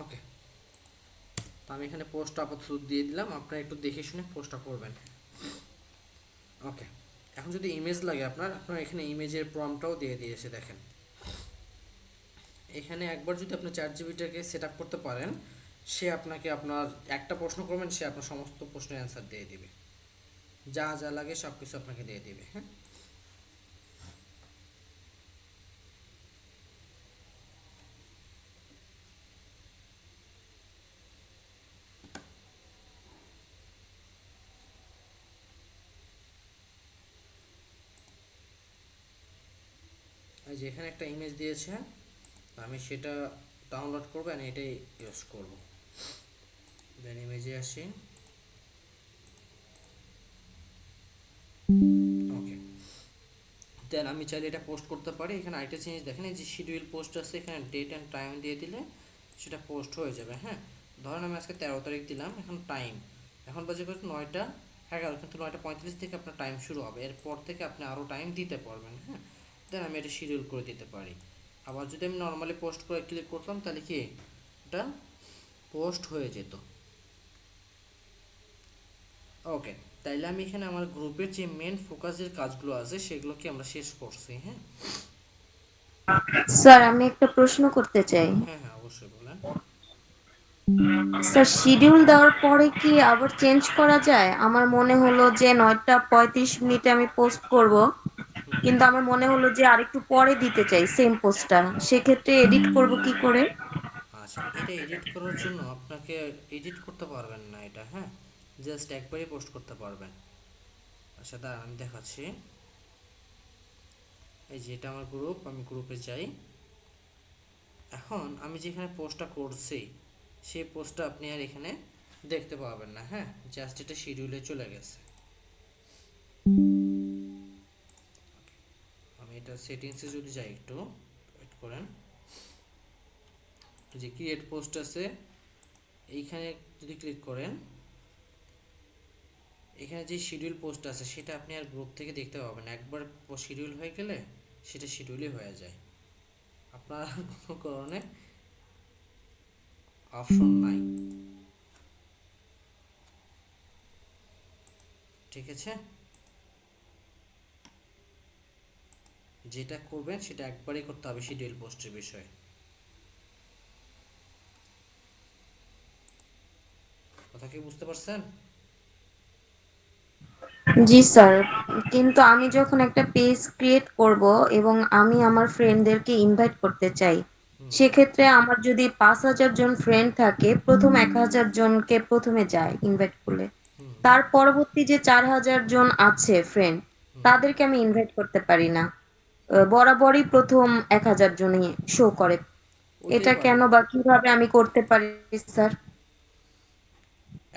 ওকে, তো আমি এখানে পোস্ট আপাতত দিয়ে দিলাম, আপনারা একটু দেখে শুনে পোস্টটা করবেন। ওকে, এখন যদি ইমেজ লাগে আপনার এখানে ইমেজের প্রম্পটটাও দিয়ে দিয়েছে দেখেন। এখানে একবার যদি আপনি চ্যাটজিপিটিকে সেট আপ করতে পারেন, সে আপনাকে আপনার একটা প্রশ্ন করবেন, সে আপনার সমস্ত প্রশ্নের অ্যান্সার দিয়ে দিবে, যা যা লাগে সব কিছু আপনাকে দিয়ে দিবে। হ্যাঁ, এই যে এখানে একটা ইমেজ দিয়েছে, আমি সেটা ডাউনলোড করবো আর এটাই ইউজ করব। দেন ইমেজে আসি। ওকে, দেন আমি চাইলে এটা পোস্ট করতে পারি। এখানে আরেকটা জিনিস দেখেন, এই যে শিডিউল পোস্ট আছে, এখানে ডেট অ্যান্ড টাইম দিয়ে দিলে সেটা পোস্ট হয়ে যাবে। হ্যাঁ, ধরেন আমি আজকে 13 তারিখ দিলাম, এখন টাইম, এখন বাজে কত 9টা 11, কিন্তু 9টা 35 থেকে আপনার টাইম শুরু হবে, এরপর থেকে আপনি আরও টাইম দিতে পারবেন। হ্যাঁ, দেন আমি এটা শিডিউল করে দিতে পারি। আবার যদি আমি নর্মালি পোস্ট করে ক্লিক করতাম তাহলে কি এটা পোস্ট হয়ে যেত। ওকে, তাইলে আমি এখানে আমার গ্রুপের যে মেন ফোকাসের কাজগুলো আছে সেগুলোকে আমরা শেষ করছি। হ্যাঁ স্যার, আমি একটা প্রশ্ন করতে চাই। হ্যাঁ হ্যাঁ অবশ্যই বলেন। স্যার, শিডিউল দেওয়ার পরে কি আবার চেঞ্জ করা যায়? আমার মনে হলো যে 9টা 35 মিনিটে আমি পোস্ট করব, কিন্তু আমার মনে হলো যে আরেকটু পরে দিতে চাই সেম পোস্টটা, সেক্ষেত্রে এডিট করব কি করে? আচ্ছা, এটা এডিট করার জন্য আপনাকে এডিট করতে পারবেন না এটা। হ্যাঁ, জাস্ট একবারই পোস্ট করতে পারবেন। আচ্ছা দাঁড়ান আমি দেখাচ্ছি। এই যে এটা আমার গ্রুপ, আমি গ্রুপে যাই। এখন আমি যেখানে পোস্টটা করছি সেই পোস্টটা আপনি আর এখানে দেখতে পাবেন না। হ্যাঁ, জাস্ট এটা শিডিউলে চলে গেছে। আমি এটা সেটিংসে যদি যাই, একটু ওয়েট করেন। যে ক্রিয়েট পোস্ট আছে এইখানে যদি ক্লিক করেন, এখানে যে শিডিউল পোস্ট আছে সেটা আপনি আর গ্রুপ থেকে দেখতে পাবেন। একবার শিডিউল হয়ে গেলে সেটা শিডিউলই হয়ে যায়, আপনার কোনো কারণে অপশন নাই। ঠিক আছে, যেটা করবেন সেটা একবারই করতে হবে শিডিউল পোস্টের বিষয়ে। কথা কি বুঝতে পারছেন? জি স্যার, কিন্তু আমি যখন একটা পেজ ক্রিয়েট করব এবং আমি আমার ফ্রেন্ডদেরকে ইনভাইট করতে চাই, সেক্ষেত্রে আমার যদি 5,000 জন ফ্রেন্ড থাকে, প্রথম 1,000 জনকে প্রথমে যায় ইনভাইট করলে, তার পরবর্তী যে 4,000 জন আছে ফ্রেন্ড, তাদেরকে আমি ইনভাইট করতে পারি না। বরাবরই প্রথম 1,000 জনই শো করে। এটা ওইটাই কেন পারেন, বা কিভাবে আমি করতে পারি স্যার?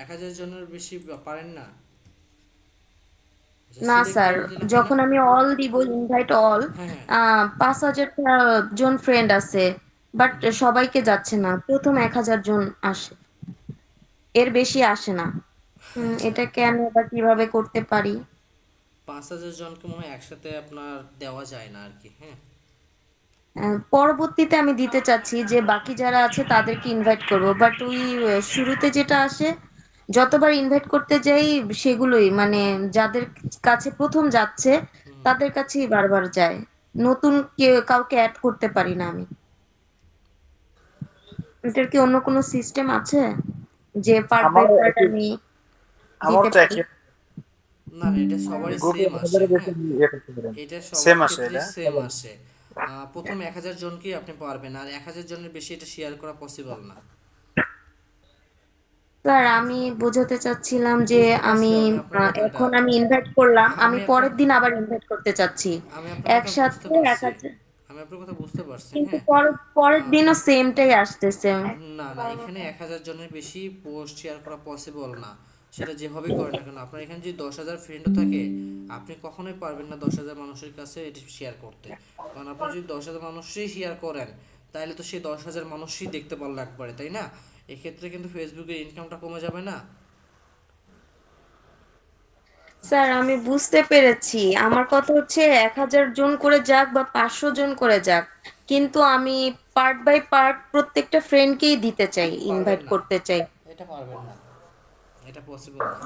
1000 জনের বেশি পারেন না? না সিলেক্ট স্যার, অল দিলে হয় না? যখন আমি অল দিব, ইনভাইট অল, হ্যাঁ হ্যাঁ 5,000 জন ফ্রেন্ড আছে, বাট সবাইকে যাচ্ছে না, প্রথম 1,000 জন আসে, এর বেশি আসে না। এটা কেন বা কিভাবে করতে পারি? 5000 জনকে মনে হয় একসাথে আপনার দেওয়া যায় না আর কি। হ্যাঁ, পরবর্তীতে আমি দিতে চাচ্ছি যে বাকি যারা আছে তাদেরকে ইনভাইট করব, বাট ওই শুরুতে যেটা আসে, যতবার ইনভাইট করতে যাই সেগুলোই, মানে যাদের কাছে প্রথম যাচ্ছে তাদের কাছেই বারবার যায়, নতুন কাউকে অ্যাড করতে পারি না আমি। এটার কি অন্য কোনো সিস্টেম আছে যে পার্ট বাই আমারও পার্ট একই, আমি আমারও দিতে তো পারি? একই না না, এটা সবারই গ্রুপে সেম আসে। হ্যাঁ, ইয়ে করতে পারেন। এটা সেম সবার আসে ক্ষেত্রে এটা। সেম আসে। প্রথম 1000 জনকেই আপনি পারবেন, আর 1000 জনের বেশি এটা শেয়ার করা পসিবল না। স্যার আমি বোঝাতে চাচ্ছিলাম যে বুঝতে পারছি আমি আমি আপনার কথাটা। এখন আমি ইনভাইট করলাম, আমি আমি আপনার পরের দিন আবার ইনভাইট করতে চাচ্ছি আমি আপনার কথা বুঝতে একসাথে পারছি। 1000, আমি আপনার কথা বুঝতে পারছি, কিন্তু হ্যাঁ। পরের আহ, দিনও সেমটাই আসতেছে। না না, এখানে 1000 জনের বেশি পোস্ট শেয়ার করা পসিবল না। সেটা যেভাবে করেন না কেন, আপনার এখানে যদি 10,000 ফ্রেন্ডও থাকে, আপনি কখনোই পারবেন না 10,000 মানুষের কাছে এটি শেয়ার করতে। কারণ আপনি যদি 10,000 মানুষই শেয়ার করেন, তাহলে তো সেই 10,000 মানুষই দেখতে পারলো একবারে, তাই না? এক্ষেত্রে কিন্তু ফেসবুকের ইনকামটা কমে যাবে না? স্যার আমি বুঝতে পেরেছি, আমার কথা হচ্ছে 1000 জন করে যাক বা 500 জন করে যাক, কিন্তু আমি পার্ট বাই পার্ট প্রত্যেকটা ফ্রেন্ডকেই দিতে চাই, পারবেন ইনভাইট না, করতে চাই। এটা পারবেন না, এটা পসিবল না।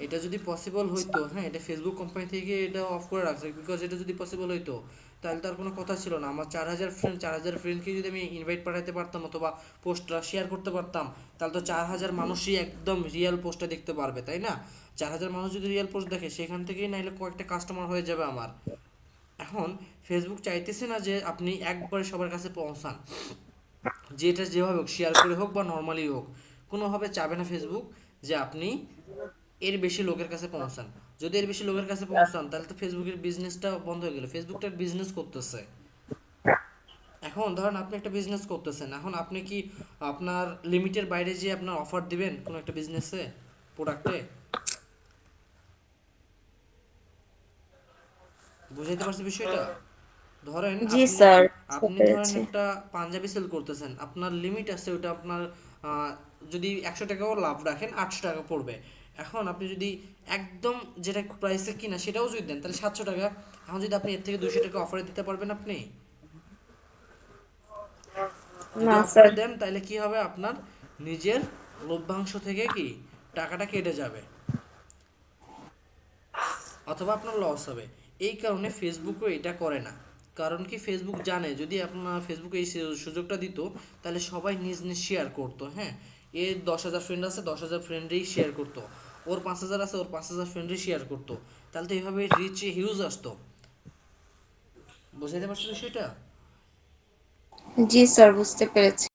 এটা যদি পসিবল হইতো, হ্যাঁ, এটা ফেসবুক কোম্পানি থেকে এটা অফ করে রাখছে, বিকজ এটা যদি পসিবল হইতো তাহলে তার কোনো কথা ছিল না। আমার 4,000 ফ্রেন্ডকে যদি আমি ইনভাইট পাঠাতে পারতাম অথবা পোস্টটা শেয়ার করতে পারতাম, তাহলে তো 4,000 মানুষই একদম রিয়েল পোস্টটা দেখতে পারবে, তাই না? 4,000 মানুষ যদি রিয়েল পোস্ট দেখে, সেখান থেকেই নাইলে কয়েকটা কাস্টমার হয়ে যাবে আমার। এখন ফেসবুক চাইতেছে না যে আপনি একবারে সবার কাছে পৌঁছান, যে এটা যেভাবে হোক শেয়ার করে হোক বা নর্মালি হোক, কোনোভাবে চাবে না ফেসবুক যে আপনি এর বেশি লোকের কাছে পৌঁছান। যদি এর বেশি লোকের কাছে পৌঁছান, তাহলে তো ফেসবুকের বিজনেসটা বন্ধ হয়ে গেল। ফেসবুকটা বিজনেস করতেছে। এখন ধরেন আপনি একটা বিজনেস করতেছেন, এখন আপনি কি আপনার লিমিটের বাইরে যে আপনার অফার দিবেন কোনো একটা বিজনেসে, প্রোডাক্টে? বুঝাইতে পারছি বিষয়টা? ধরেন জি আপনি স্যার, বুঝতে আপনি ধরেন পেরেছি। একটা পাঞ্জাবি সেল করতেছেন, আপনার লিমিট আছে, ওটা আপনার যদি 100 টাকাও লাভ রাখেন 800 টাকা পড়বে। এখন আপনি যদি একদম যেটা প্রাইসে কিনা সেটাও যদি দেন, তাহলে 700 টাকা। এখন যদি আপনি এর থেকে 200 টাকা অফারে দিতে পারবেন আপনি? যদি না অফারে স্যার। দেন তাহলে কি হবে, আপনার নিজের লভ্যাংশ থেকে কি টাকাটা কেটে যাবে, অথবা আপনার লস হবে। এই কারণে ফেসবুকও এটা করে না। কারণ কি, ফেসবুক জানে যদি আপনার ফেসবুক এই সুযোগটা দিত, তাহলে সবাই নিজ নিজ শেয়ার করতো, হ্যাঁ। এর 10,000 ফ্রেন্ড আছে, 10,000 ফ্রেন্ডেই শেয়ার করতো। ওর 5,000 আছে, ওর 5,000 ফ্রেন্ডই শেয়ার করতো। তাহলে তো এইভাবে রিচ হিউজ আসতো। বুঝাইতে পারছো বিষয়টা? জি স্যার, বুঝতে পেরেছি।